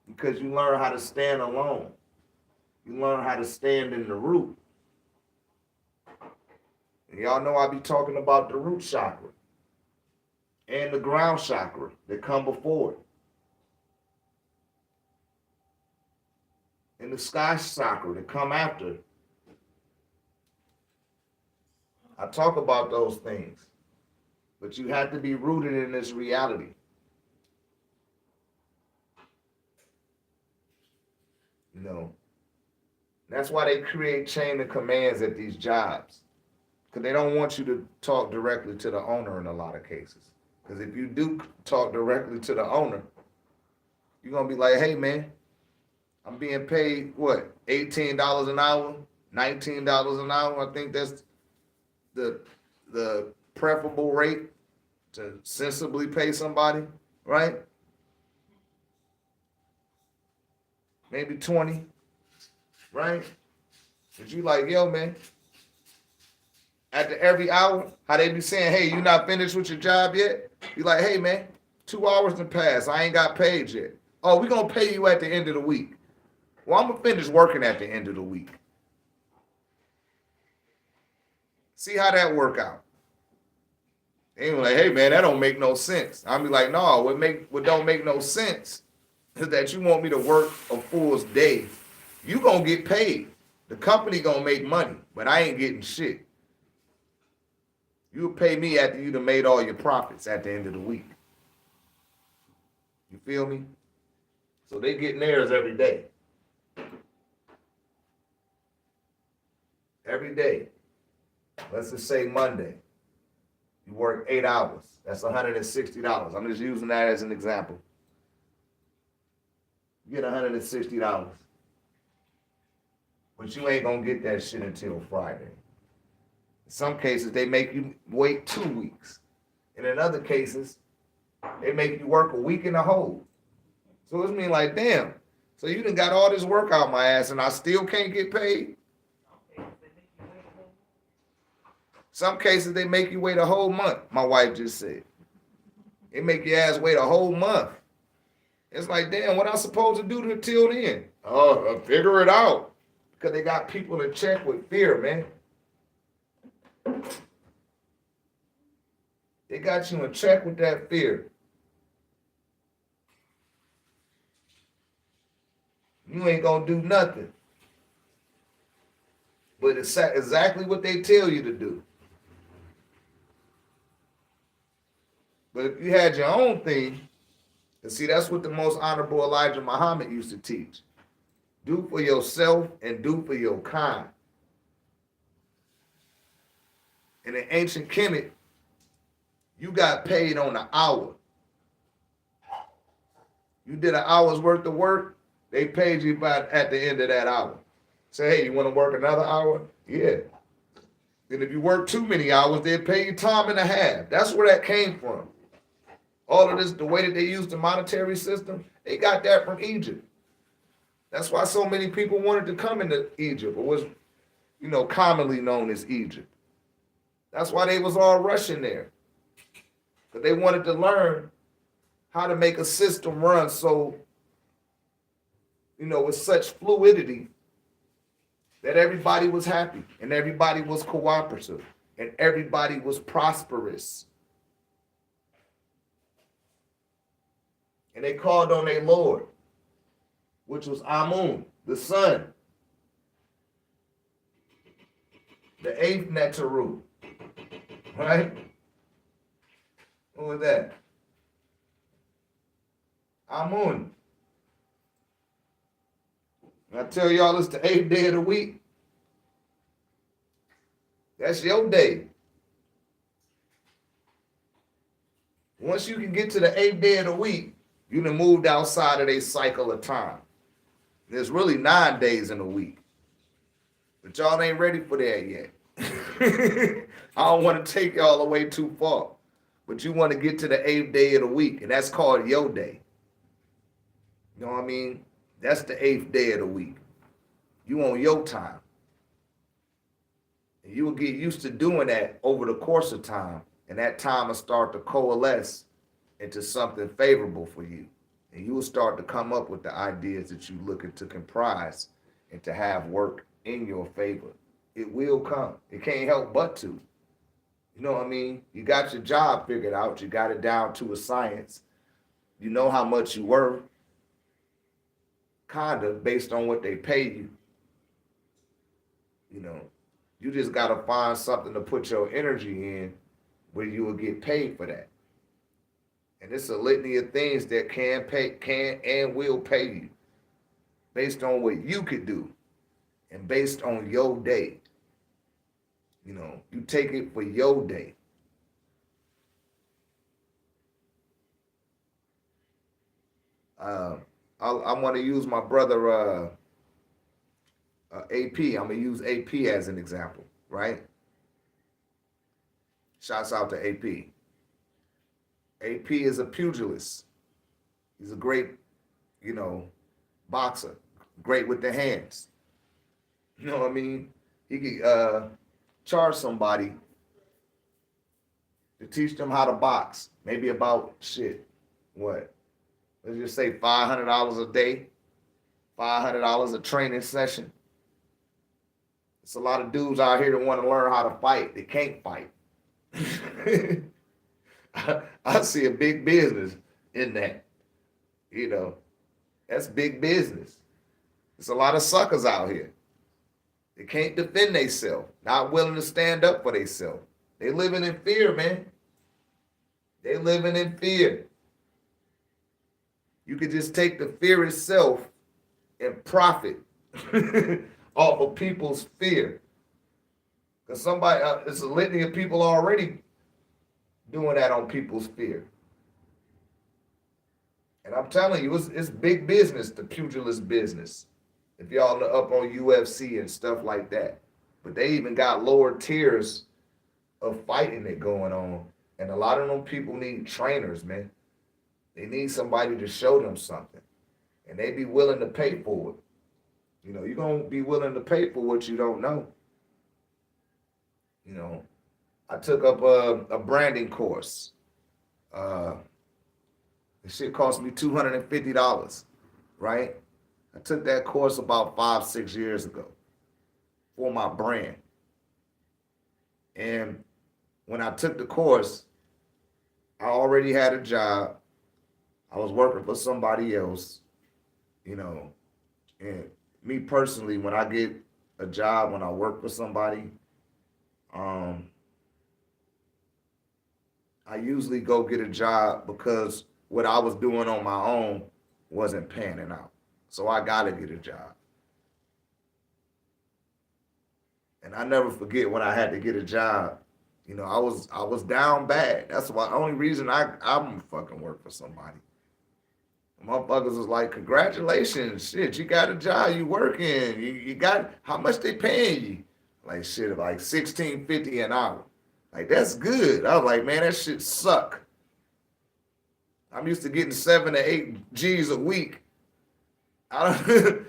Because you learn how to stand alone. You learn how to stand in the root. And y'all know I be talking about the root chakra and the ground chakra that come before it. And the sky chakra that come after it. I talk about those things. But you have to be rooted in this reality. You know, that's why they create chain of commands at these jobs. Because they don't want you to talk directly to the owner in a lot of cases. Because if you do talk directly to the owner, you're going to be like, hey, man, I'm being paid, what, $18 an hour, $19 an hour? I think that's the preferable rate to sensibly pay somebody, right? Maybe 20, right? But you like, yo, man, after every hour, how they be saying, hey, you not finished with your job yet? You like, hey, man, 2 hours done passed. I ain't got paid yet. Oh, we going to pay you at the end of the week. Well, I'm going to finish working at the end of the week. See how that work out. They be like, hey, man, that don't make no sense. I'll be like, no, what don't make no sense is that you want me to work a full day. You going to get paid. The company going to make money, but I ain't getting shit. You'll pay me after you done made all your profits at the end of the week. You feel me? So they getting theirs every day. Every day. Let's just say Monday. You work 8 hours. That's $160. I'm just using that as an example. You get $160. But you ain't gonna get that shit until Friday. In some cases, they make you wait 2 weeks. And in other cases, they make you work a week and a whole. So it's mean like, damn, so you done got all this work out my ass and I still can't get paid? Some cases, they make you wait a whole month, my wife just said. They make your ass wait a whole month. It's like, damn, what I supposed to do until then? Oh, figure it out. Because they got people in check with fear, man. They got you in check with that fear. You ain't gonna do nothing. But it's exactly what they tell you to do. But if you had your own thing, and see, that's what the most honorable Elijah Muhammad used to teach. Do for yourself and do for your kind. In the ancient Kemet, you got paid on the hour. You did an hour's worth of work, they paid you at the end of that hour. Say, hey, you want to work another hour? Yeah. And if you work too many hours, they'll pay you time and a half. That's where that came from. All of this, the way that they use the monetary system, they got that from Egypt. That's why so many people wanted to come into Egypt, or was, commonly known as Egypt. That's why they was all rushing there. Because they wanted to learn how to make a system run so, with such fluidity that everybody was happy and everybody was cooperative and everybody was prosperous. And they called on their Lord, which was Amun, the sun, the eighth Netaru, right? Who was that? Amun. And I tell y'all, it's the 8th day of the week. That's your day. Once you can get to the 8th day of the week, you done moved outside of their cycle of time. There's really 9 days in a week, but y'all ain't ready for that yet. I don't want to take y'all away too far, but you want to get to the 8th day of the week, and that's called your day. You know what I mean? That's the 8th day of the week. You on your time. And you will get used to doing that over the course of time, and that time will start to coalesce into something favorable for you. And you will start to come up with the ideas that you're looking to comprise and to have work in your favor. It will come. It can't help but to. You know what I mean? You got your job figured out. You got it down to a science. You know how much you worth, kind of, based on what they pay you. You know, you just got to find something to put your energy in where you will get paid for that. And it's a litany of things that can and will pay you based on what you could do and based on your day. You know, you take it for your day. I want to use my brother AP. I'm gonna use AP as an example, right? Shouts out to AP. AP is a pugilist. He's a great, boxer. Great with the hands. You know what I mean? He could charge somebody to teach them how to box. Maybe about what? Let's just say $500 a day, $500 a training session. It's a lot of dudes out here that want to learn how to fight. They can't fight. I see a big business in that. That's big business. There's a lot of suckers out here. They can't defend themselves, not willing to stand up for themselves. They living in fear, man. They living in fear. You could just take the fear itself and profit off of people's fear. Because it's a litany of people already doing that on people's fear. And I'm telling you, it's big business, the pugilist business. If y'all are up on UFC and stuff like that. But they even got lower tiers of fighting it going on. And a lot of them people need trainers, man. They need somebody to show them something. And they be willing to pay for it. You're going to be willing to pay for what you don't know. I took up a branding course. The shit cost me $250, right? I took that course about 5-6 years ago for my brand. And when I took the course, I already had a job. I was working for somebody else, and me personally, when I get a job, when I work for somebody, I usually go get a job because what I was doing on my own wasn't panning out. So I gotta get a job. And I never forget when I had to get a job. I was down bad. That's why the only reason I'm fucking work for somebody. Motherfuckers was like, congratulations, shit, you got a job, you working, you got, how much they paying you? Like shit, like $16.50 an hour. Like, that's good. I was like, man, that shit suck. I'm used to getting 7 to 8 G's a week. And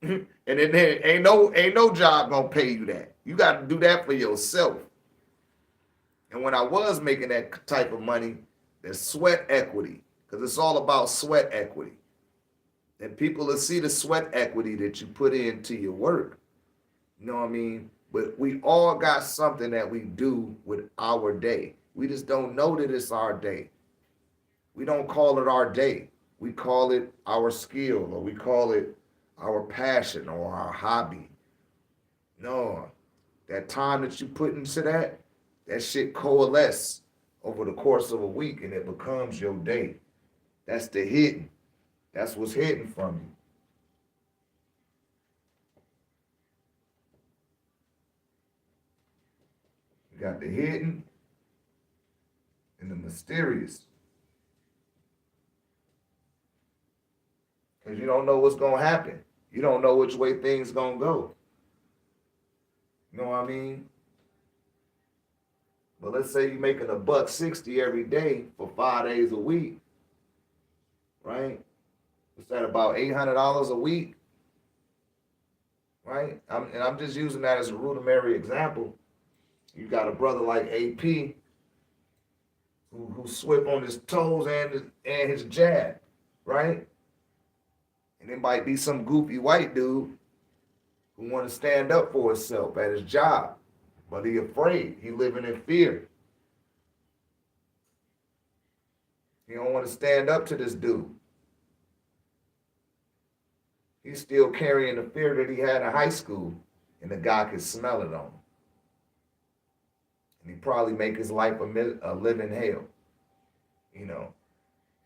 then there ain't no job gonna pay you that. You got to do that for yourself. And when I was making that type of money, there's sweat equity, because it's all about sweat equity. And people will see the sweat equity that you put into your work. You know what I mean? But we all got something that we do with our day. We just don't know that it's our day. We don't call it our day. We call it our skill, or we call it our passion or our hobby. No, that time that you put into that shit coalesce over the course of a week, and it becomes your day. That's the hidden. That's what's hidden from you. You got the hidden and the mysterious. Because you don't know what's going to happen. You don't know which way things gonna go. You know what I mean? But let's say you're making $1.60 every day for 5 days a week, right? Is that about $800 a week? Right? I'm just using that as a rudimentary example. You got a brother like AP who swift on his toes and his jab, right? And it might be some goofy white dude who want to stand up for himself at his job, but he afraid. He living in fear. He don't want to stand up to this dude. He's still carrying the fear that he had in high school, and the guy could smell it on him. And he probably make his life a living hell, you know.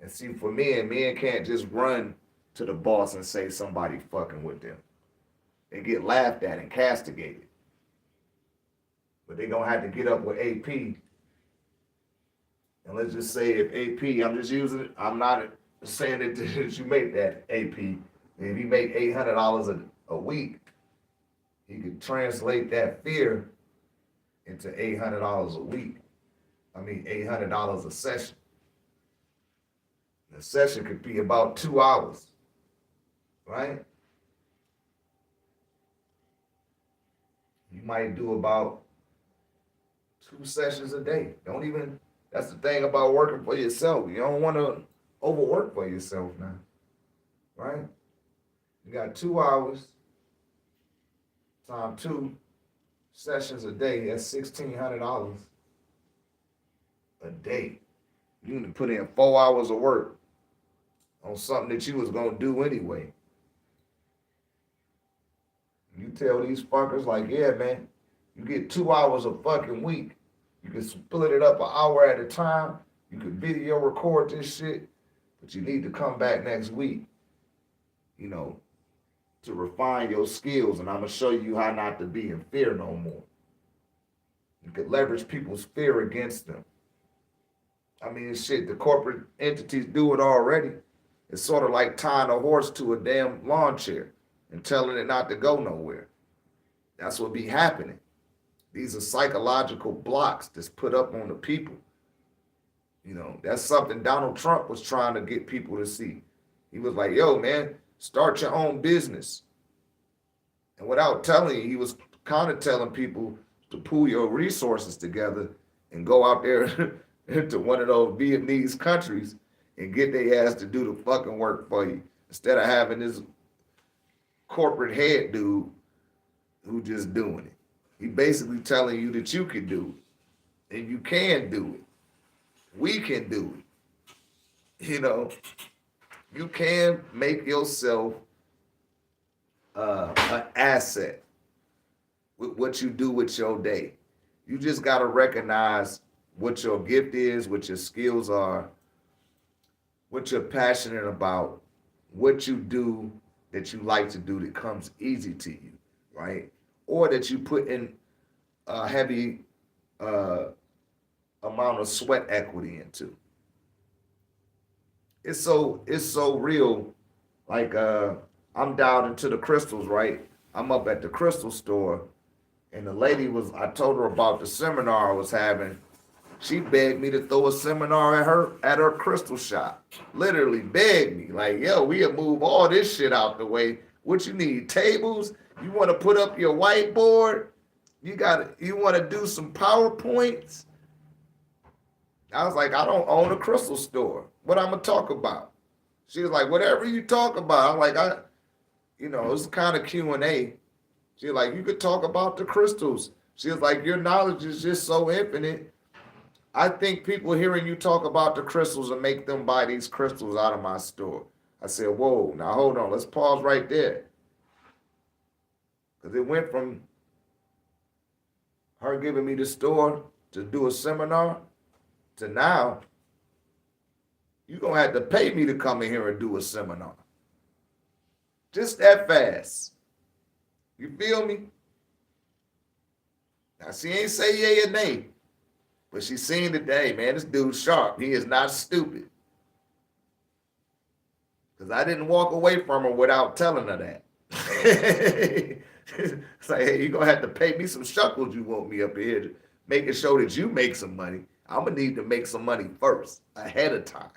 And see, for men can't just run to the boss and say somebody fucking with them. They get laughed at and castigated. But they gonna have to get up with AP. And let's just say if AP, I'm just using it, I'm not saying that you make that AP. If you make $800 a week, you could translate that fear into $800 a week. I mean, $800 a session. The session could be about 2 hours, right? You might do about 2 sessions a day. That's the thing about working for yourself. You don't want to overwork for yourself now, right? You got 2 hours times 2 sessions a day. That's $1,600 a day. You need to put in 4 hours of work on something that you was gonna do anyway. You tell these fuckers like, yeah, man, you get 2 hours a fucking week. You can split it up an hour at a time. You can video record this shit, but you need to come back next week, you know, to refine your skills, and I'm gonna show you how not to be in fear no more. You can leverage people's fear against them. I mean, shit, the corporate entities do it already. It's sort of like tying a horse to a damn lawn chair and telling it not to go nowhere. That's what be happening. These are psychological blocks that's put up on the people. You know, that's something Donald Trump was trying to get people to see. He was like, yo, man, start your own business. And without telling you, he was kind of telling people to pool your resources together and go out there into one of those Vietnamese countries and get their ass to do the fucking work for you, instead of having this corporate head dude who just doing it. He basically telling you that you can do it, and you can do it. We can do it. You know, you can make yourself an asset with what you do with your day. You just got to recognize what your gift is, what your skills are, what you're passionate about, what you do that you like to do that comes easy to you, right? Or that you put in a heavy amount of sweat equity into. It's so real. Like I'm dialed into the crystals, right? I'm up at the crystal store, and the lady I told her about the seminar I was having. She begged me to throw a seminar at her crystal shop. Literally begged me, like, yo, we'll move all this shit out the way. What you need? Tables? You want to put up your whiteboard? You want to do some PowerPoints? I was like, I don't own a crystal store. What I'm gonna talk about? She was like, whatever you talk about. I'm like, it's kind of Q&A. She was like, you could talk about the crystals. She was like, your knowledge is just so infinite. I think people hearing you talk about the crystals will make them buy these crystals out of my store. I said, whoa, now hold on, let's pause right there. Because it went from her giving me the store to do a seminar to now, you're going to have to pay me to come in here and do a seminar. Just that fast. You feel me? Now, she ain't say yay or nay, but she seen today, man, this dude's sharp. He is not stupid. Because I didn't walk away from her without telling her that. It's like, hey, you're gonna have to pay me some shekels. You want me up here making sure that you make some money. I'm gonna need to make some money first, ahead of time.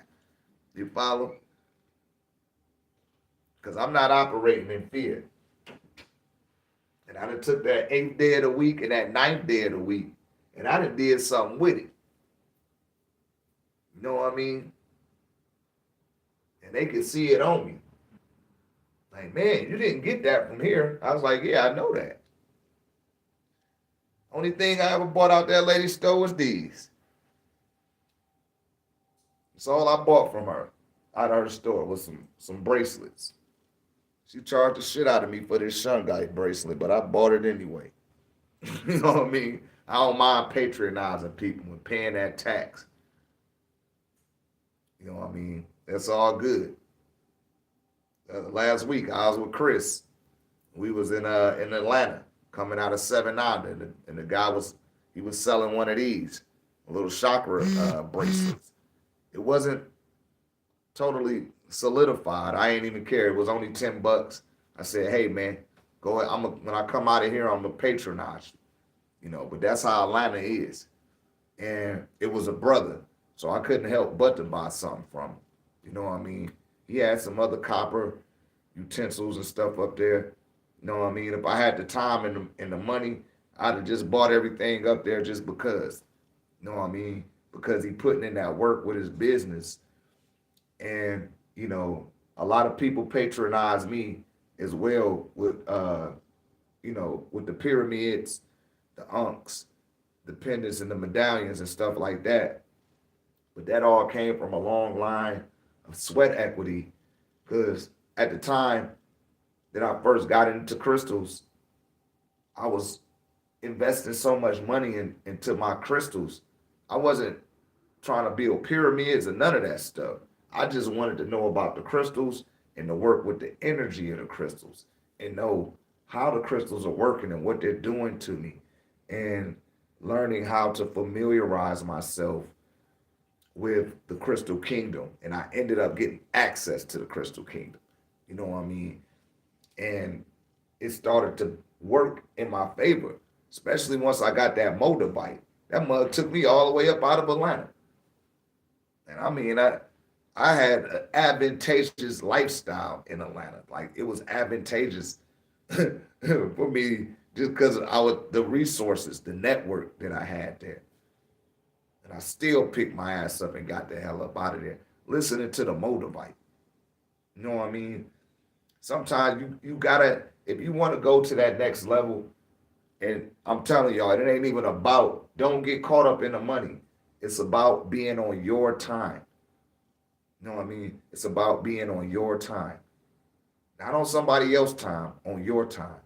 You follow? Because I'm not operating in fear. And I done took that 8th day of the week and that 9th day of the week, and I done did something with it. You know what I mean? And they could see it on me. Like, man, you didn't get that from here. I was like, yeah, I know that. Only thing I ever bought out that lady's store was these. That's all I bought from her out of her store was some bracelets. She charged the shit out of me for this Shungite bracelet, but I bought it anyway. You know what I mean? I don't mind patronizing people and paying that tax. You know what I mean? That's all good. Last week I was with Chris. We was in Atlanta coming out of 7-9, and the guy was selling one of these little chakra bracelets. It wasn't totally solidified. I ain't even care. It was only $10. I said, hey man, go ahead. When I come out of here, I'm gonna patronize you. You know, but that's how Atlanta is. And it was a brother, so I couldn't help but to buy something from him. You know what I mean? He had some other copper utensils and stuff up there. You know what I mean? If I had the time and the money, I'd have just bought everything up there just because. You know what I mean? Because he putting in that work with his business. And, you know, a lot of people patronize me as well with, you know, with the pyramids, the unks, the pendants and the medallions and stuff like that. But that all came from a long line of sweat equity, because at the time that I first got into crystals, I was investing so much money into my crystals. I wasn't trying to build pyramids or none of that stuff. I just wanted to know about the crystals and to work with the energy of the crystals and know how the crystals are working and what they're doing to me, and learning how to familiarize myself with the crystal kingdom. And I ended up getting access to the crystal kingdom. You know what I mean? And it started to work in my favor, especially once I got that motorbike. That mug took me all the way up out of Atlanta. And I mean, I had an advantageous lifestyle in Atlanta. Like, it was advantageous for me just because the resources, the network that I had there. And I still picked my ass up and got the hell up out of there, listening to the motorbike. You know what I mean? Sometimes you gotta, if you want to go to that next level, and I'm telling y'all, it ain't even about, don't get caught up in the money. It's about being on your time. You know what I mean? It's about being on your time. Not on somebody else's time, on your time.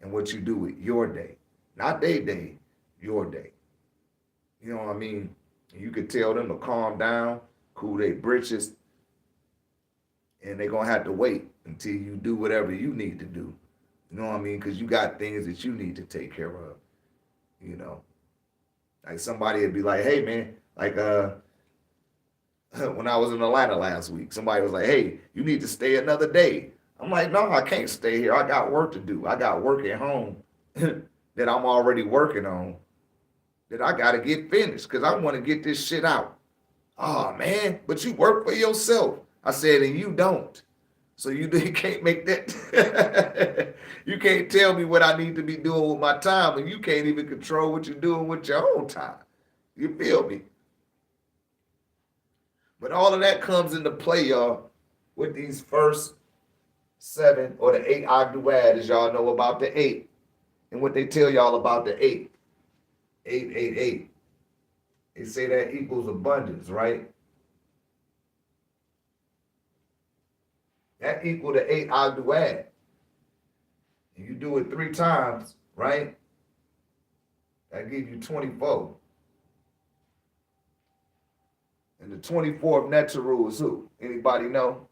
And what you do with your day. Not their day, your day. You know what I mean? You could tell them to calm down, cool their britches, and they're going to have to wait until you do whatever you need to do. You know what I mean? Because you got things that you need to take care of. You know? Like, somebody would be like, hey, man, like, when I was in Atlanta last week, somebody was like, hey, you need to stay another day. I'm like, no, I can't stay here. I got work to do. I got work at home that I'm already working on that I got to get finished because I want to get this shit out. Oh, man, but you work for yourself. I said, and you don't. So you can't make that. You can't tell me what I need to be doing with my time, and you can't even control what you're doing with your own time. You feel me? But all of that comes into play, y'all, with these first 7 or the 8 Ogdoad, as y'all know about the 8, and what they tell y'all about the 8. 888. They say that equals abundance, right? That equal to 8 Ogdoad. And you do it 3 times, right? That gives you 24. And the 24th Neteru is who? Anybody know?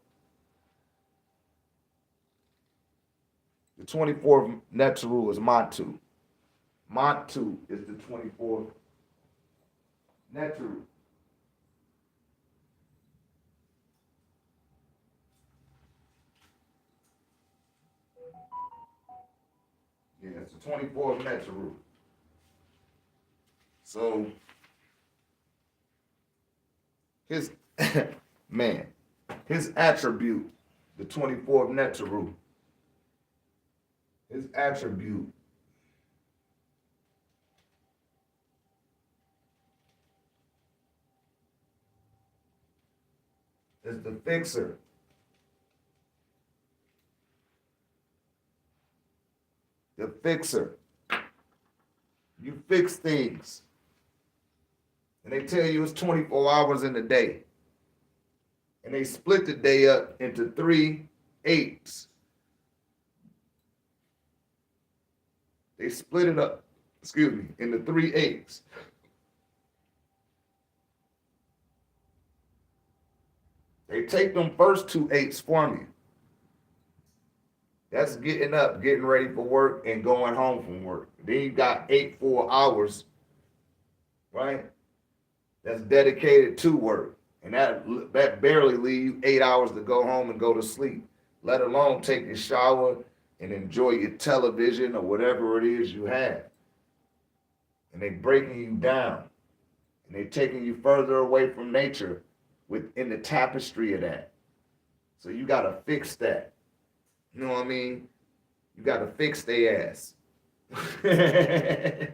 The 24th Neteru is Montu. Montu is the 24th Neteru. Yeah, it's the 24th NunpTah RÉ. So his man, his attribute, the 24th NunpTah RÉ, his attribute is the fixer. The fixer. You fix things. And they tell you it's 24 hours in a day. And they split the day up into 3 eights. They split it up, into 3 eights. They take them first 2 eights from you. That's getting up, getting ready for work, and going home from work. Then you got 8 full hours, right? That's dedicated to work. And that barely leave you 8 hours to go home and go to sleep, let alone take a shower and enjoy your television or whatever it is you have. And they breaking you down. And they taking you further away from nature within the tapestry of that. So you got to fix that. You know what I mean? You got to fix their ass. And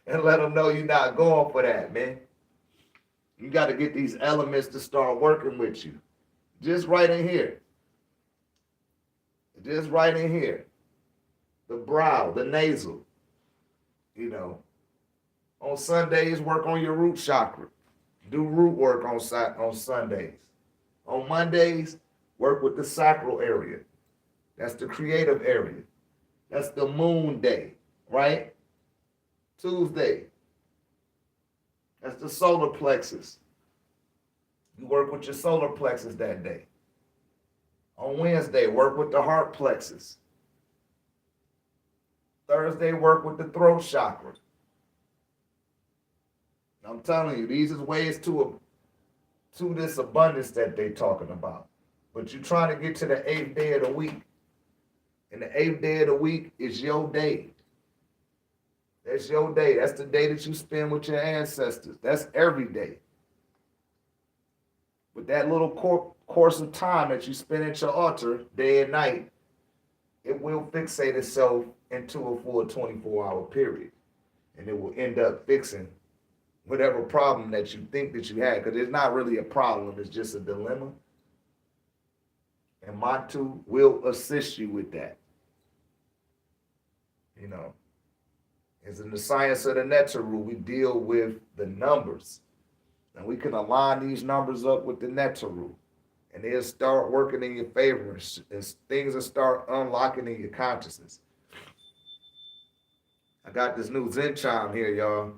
let them know you're not going for that, man. You got to get these elements to start working with you. Just right in here. Just right in here. The brow, the nasal. You know. On Sundays, work on your root chakra. Do root work on Sundays. On Mondays, work with the sacral area. That's the creative area. That's the moon day, right? Tuesday, that's the solar plexus. You work with your solar plexus that day. On Wednesday, work with the heart plexus. Thursday, work with the throat chakra. I'm telling you, these is ways to this abundance that they talking about. But you're trying to get to the 8th day of the week. And the 8th day of the week is your day. That's your day. That's the day that you spend with your ancestors. That's every day. With that little course of time that you spend at your altar, day and night, it will fixate itself into a full 24-hour period. And it will end up fixing whatever problem that you think that you had. Because it's not really a problem. It's just a dilemma. And Matu will assist you with that. You know, as in the science of the NunpTah RÉ, we deal with the numbers. And we can align these numbers up with the NunpTah RÉ. And they'll start working in your favor. And things will start unlocking in your consciousness. I got this new Zen chime here, y'all.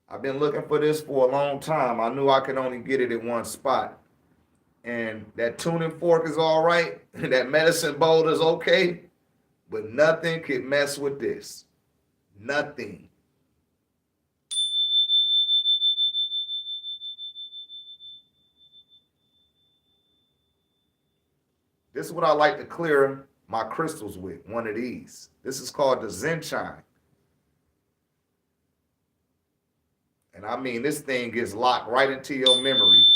I've been looking for this for a long time. I knew I could only get it in one spot. And that tuning fork is all right. That medicine bowl is okay. But nothing could mess with this. Nothing. This is what I like to clear my crystals with, one of these. This is called the Zen chime. And I mean, this thing gets locked right into your memory.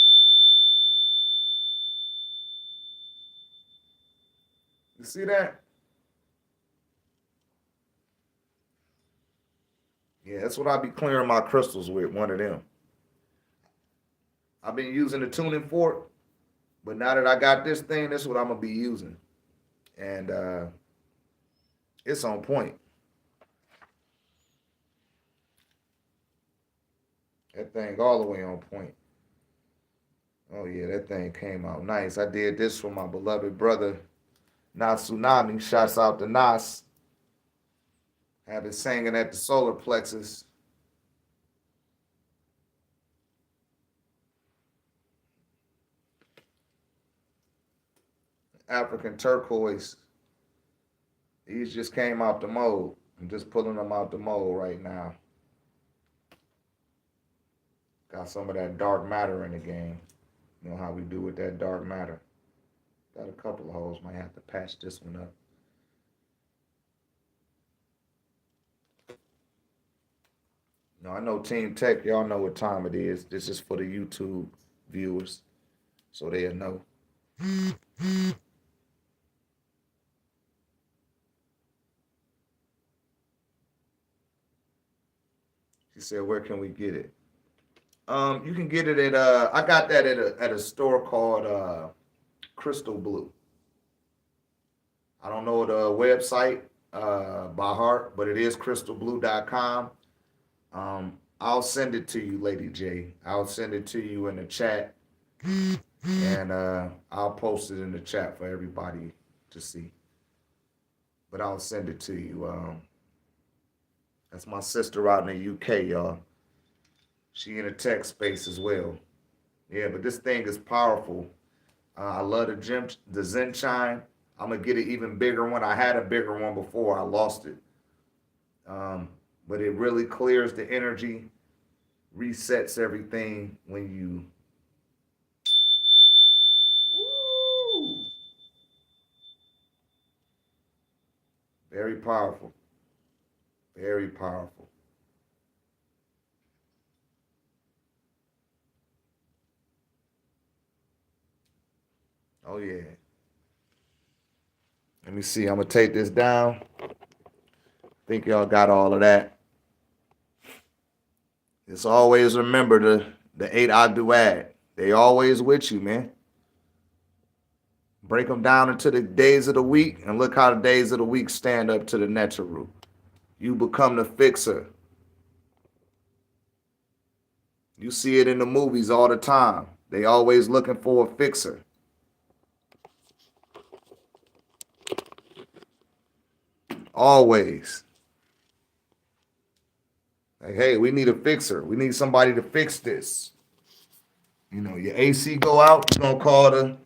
You see that? Yeah, that's what I be clearing my crystals with, one of them. I've been using the tuning fork, but now that I got this thing, that's what I'm going to be using. And it's on point. That thing all the way on point. Oh, yeah, that thing came out nice. I did this for my beloved brother, Nas Tsunami. Shouts out to Nas. Have it singing at the solar plexus. African turquoise. These just came out the mold. I'm just pulling them out the mold right now. Got some of that dark matter in the game. You know how we do with that dark matter. Got a couple of holes. Might have to patch this one up. No, I know Team Tech, y'all know what time it is. This is for the YouTube viewers, so they'll know. She said, where can we get it? You can get it at I got that at a store called Crystal Blue. I don't know the website by heart, but it is crystalblue.com. I'll send it to you, Lady J. I'll send it to you in the chat, and I'll post it in the chat for everybody to see. But I'll send it to you. That's my sister out in the UK, y'all. She in the tech space as well. Yeah, but this thing is powerful. I love the Zenshine. I'm gonna get an even bigger one. I had a bigger one before. I lost it. But it really clears the energy, resets everything when you. Ooh, very powerful. Very powerful. Oh yeah. Let me see. I'm gonna take this down. Think y'all got all of that. Just always remember the eight I do add. They always with you, man. Break them down into the days of the week and look how the days of the week stand up to the natural root. You become the fixer. You see it in the movies all the time. They always looking for a fixer. Always. Like, hey, we need a fixer. We need somebody to fix this. You know, your AC go out, you're gonna call the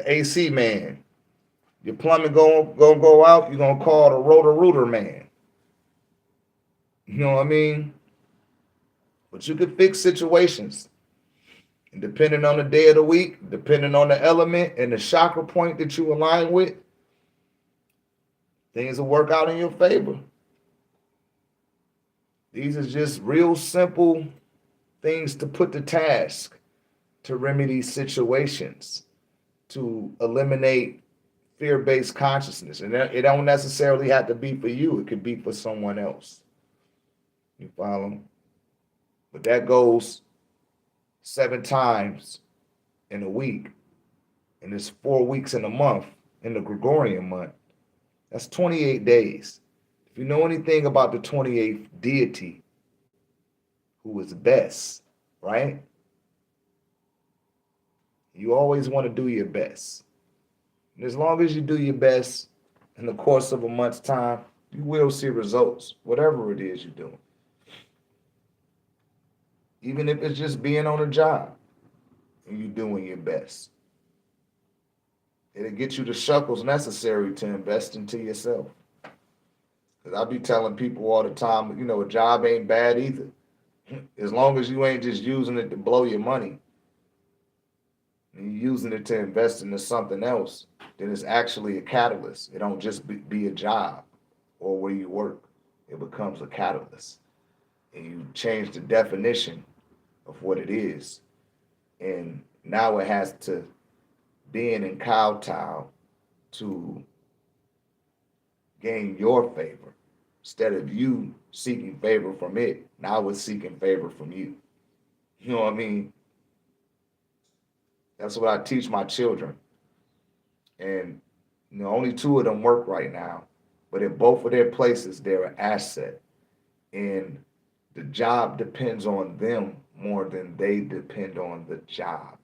AC man. Your plumbing gonna go out, you're gonna call the rotor-rooter man. You know what I mean? But you can fix situations. And depending on the day of the week, depending on the element and the chakra point that you align with, things will work out in your favor. These are just real simple things to put to task to remedy situations, to eliminate fear-based consciousness. And it don't necessarily have to be for you. It could be for someone else. You follow? But that goes 7 times in a week. And it's 4 weeks in a month, in the Gregorian month. That's 28 days. If you know anything about the 28th deity, who is best, right? You always want to do your best. And as long as you do your best in the course of a month's time, you will see results, whatever it is you're doing. Even if it's just being on a job and you're doing your best. It'll get you the shekels necessary to invest into yourself. Because I be telling people all the time, you know, a job ain't bad either. As long as you ain't just using it to blow your money, and you're using it to invest into something else, then it's actually a catalyst. It don't just be a job or where you work. It becomes a catalyst. And you change the definition of what it is. And now it has to being in kowtow to gain your favor. Instead of you seeking favor from it, now it's seeking favor from you. You know what I mean? That's what I teach my children. And you know, only 2 of them work right now. But in both of their places, they're an asset. And the job depends on them more than they depend on the job.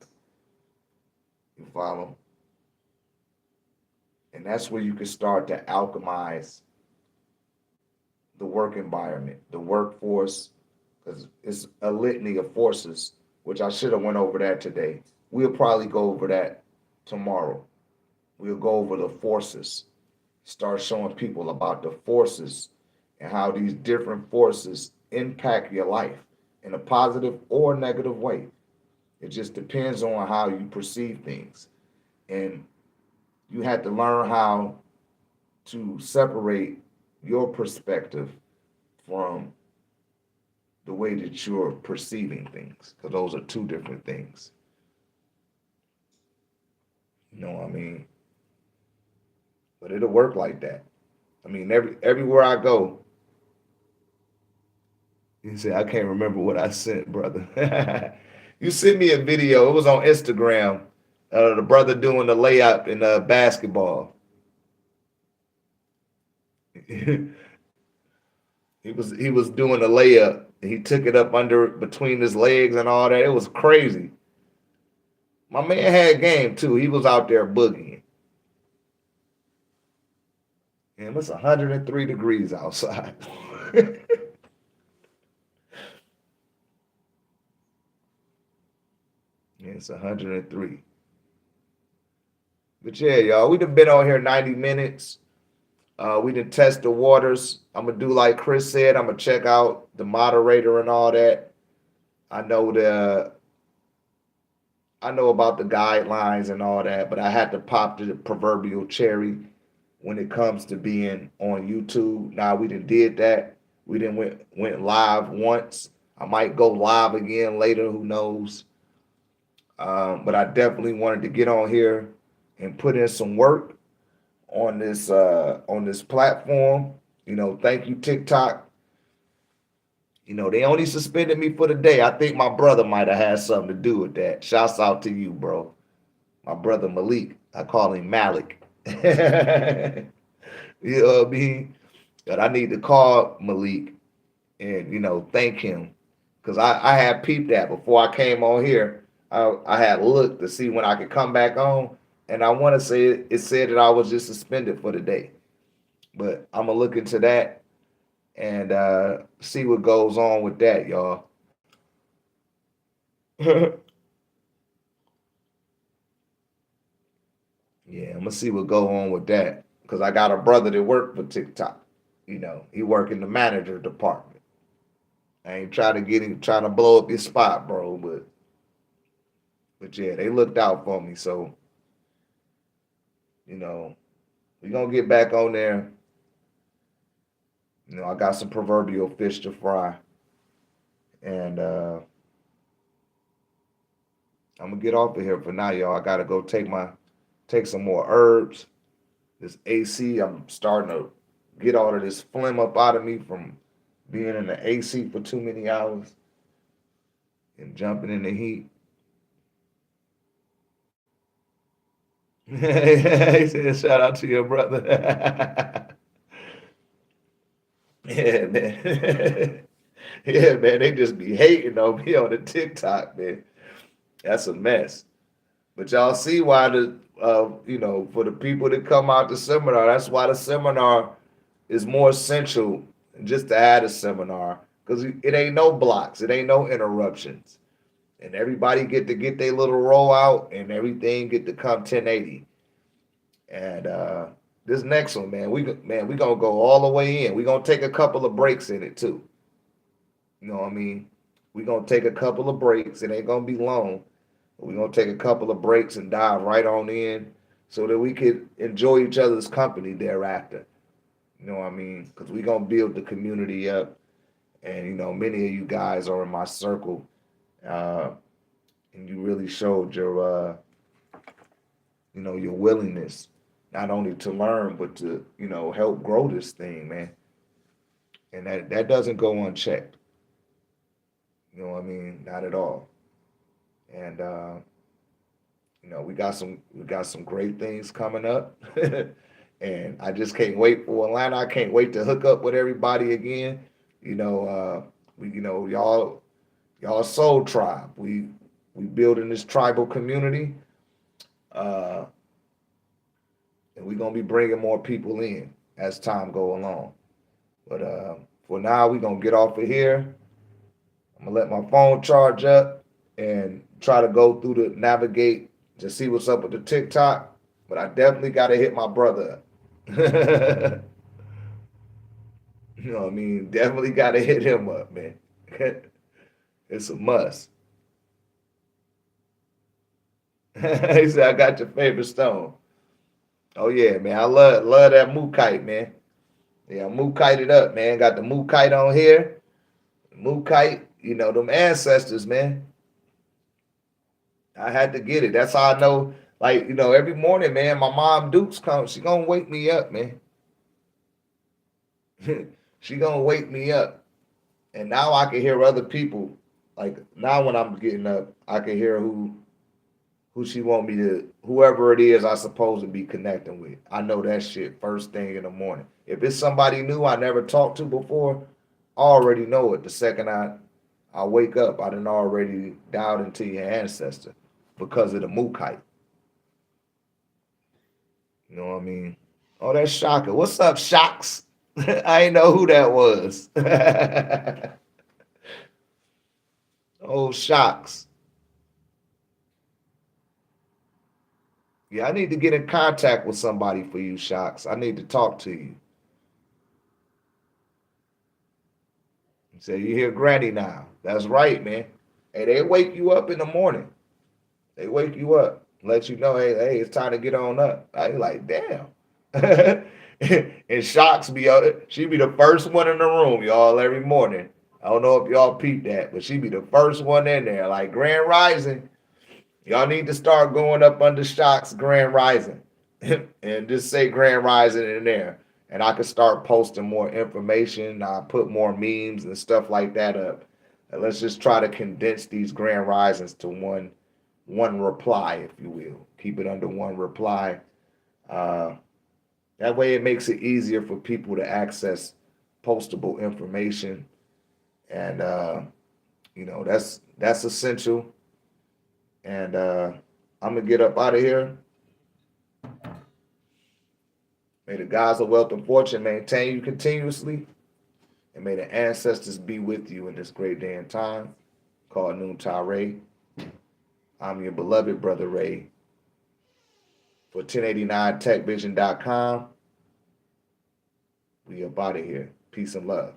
You follow? And that's where you can start to alchemize the work environment, the workforce, because it's a litany of forces, which I should have went over that today. We'll probably go over that tomorrow. We'll go over the forces, start showing people about the forces and how these different forces impact your life in a positive or negative way. It just depends on how you perceive things. And you have to learn how to separate your perspective from the way that you're perceiving things, because those are two different things. You know what I mean? But it'll work like that. I mean, everywhere I go, you say, I can't remember what I sent, brother. You sent me a video. It was on Instagram. The brother doing the layup in basketball. He was doing a layup. He took it up under between his legs and all that. It was crazy. My man had game too. He was out there boogieing. And it's 103 degrees outside. It's 103. But yeah, y'all, we done been on here 90 minutes. We done test the waters. I'm gonna do like Chris said. I'm gonna check out the moderator and all that. I know about the guidelines and all that, but I had to pop the proverbial cherry when it comes to being on YouTube. Now we done did that. We done went live once. I might go live again later. Who knows? But I definitely wanted to get on here and put in some work on this platform. You know, thank you, TikTok. You know, they only suspended me for the day. I think my brother might have had something to do with that. Shouts out to you, bro. My brother Malik. I call him Malik. You know what I mean? But I need to call Malik and, you know, thank him. Because I had peeped that before I came on here. I had looked to see when I could come back on. And I want to say it said that I was just suspended for the day. But I'm going to look into that and see what goes on with that, y'all. Yeah, I'm going to see what go on with that. Because I got a brother that worked for TikTok. You know, he work in the manager department. I ain't trying to blow up your spot, bro. But yeah, they looked out for me. So, you know, we going to get back on there. You know, I got some proverbial fish to fry. And I'm going to get off of here for now, y'all. I got to go take some more herbs. This AC, I'm starting to get all of this phlegm up out of me from being in the AC for too many hours and jumping in the heat. He said, shout out to your brother. Yeah, man. Yeah, man, they just be hating on me on the TikTok, man. That's a mess. But y'all see why you know, for the people that come out to seminar, that's why the seminar is more essential than just to have a seminar, because it ain't no blocks, it ain't no interruptions, and everybody get their little roll out, and everything get to come 1080. And this next one, man, we gonna go all the way in. We gonna take a couple of breaks in it too. You know what I mean? We gonna take a couple of breaks. It ain't gonna be long. We're going to take a couple of breaks and dive right on in so that we could enjoy each other's company thereafter. You know what I mean? Because we're going to build the community up. And, you know, many of you guys are in my circle. And you really showed your, you know, your willingness, not only to learn, but to, you know, help grow this thing, man. And that doesn't go unchecked. You know what I mean? Not at all. And you know, we got some great things coming up. And I just can't wait for Atlanta. I can't wait to hook up with everybody again. You know, y'all soul tribe. We building this tribal community. And we're gonna be bringing more people in as time go along. But for now, we're gonna get off of here. I'm gonna let my phone charge up and try to go through the navigate to see what's up with the TikTok. But I definitely got to hit my brother up. You know what I mean? Definitely got to hit him up, man. It's a must. He said, I got your favorite stone. Oh, yeah, man. I love that mookite, man. Yeah, mookite it up, man. Got the mookite on here. Mookite, you know, them ancestors, man. I had to get it. That's how I know. Like, you know, every morning, man, my mom Dukes comes. She gonna wake me up, man. She gonna wake me up. And now I can hear other people. Like now when I'm getting up, I can hear who she want me to, whoever it is I supposed to be connecting with. I know that shit first thing in the morning. If it's somebody new I never talked to before, I already know it. The second I wake up, I done already dialed into your ancestor because of the Mookite. You know what I mean? Oh, that's Shaka. What's up, Shocks? I ain't know who that was. Oh, Shocks. Yeah, I need to get in contact with somebody for you, Shocks. I need to talk to you. Say, you hear Granny now. That's right, man. Hey, they wake you up in the morning. They wake you up, let you know, hey, it's time to get on up. I be like, damn. And Shocks be out. She be the first one in the room, y'all, every morning. I don't know if y'all peep that, but she be the first one in there. Like Grand Rising. Y'all need to start going up under Shocks Grand Rising. And just say Grand Rising in there. And I could start posting more information. I put more memes and stuff like that up. And let's just try to condense these Grand Risings to one reply, if you will. Keep it under one reply. Uh, that way it makes it easier for people to access postable information. And you know, that's essential. And I'm gonna get up out of here. May the gods of wealth and fortune maintain you continuously. And may the ancestors be with you in this great day and time called NunpTah RÉ. I'm your beloved brother Ray for 1089techvision.com. We up out of here. Peace and love.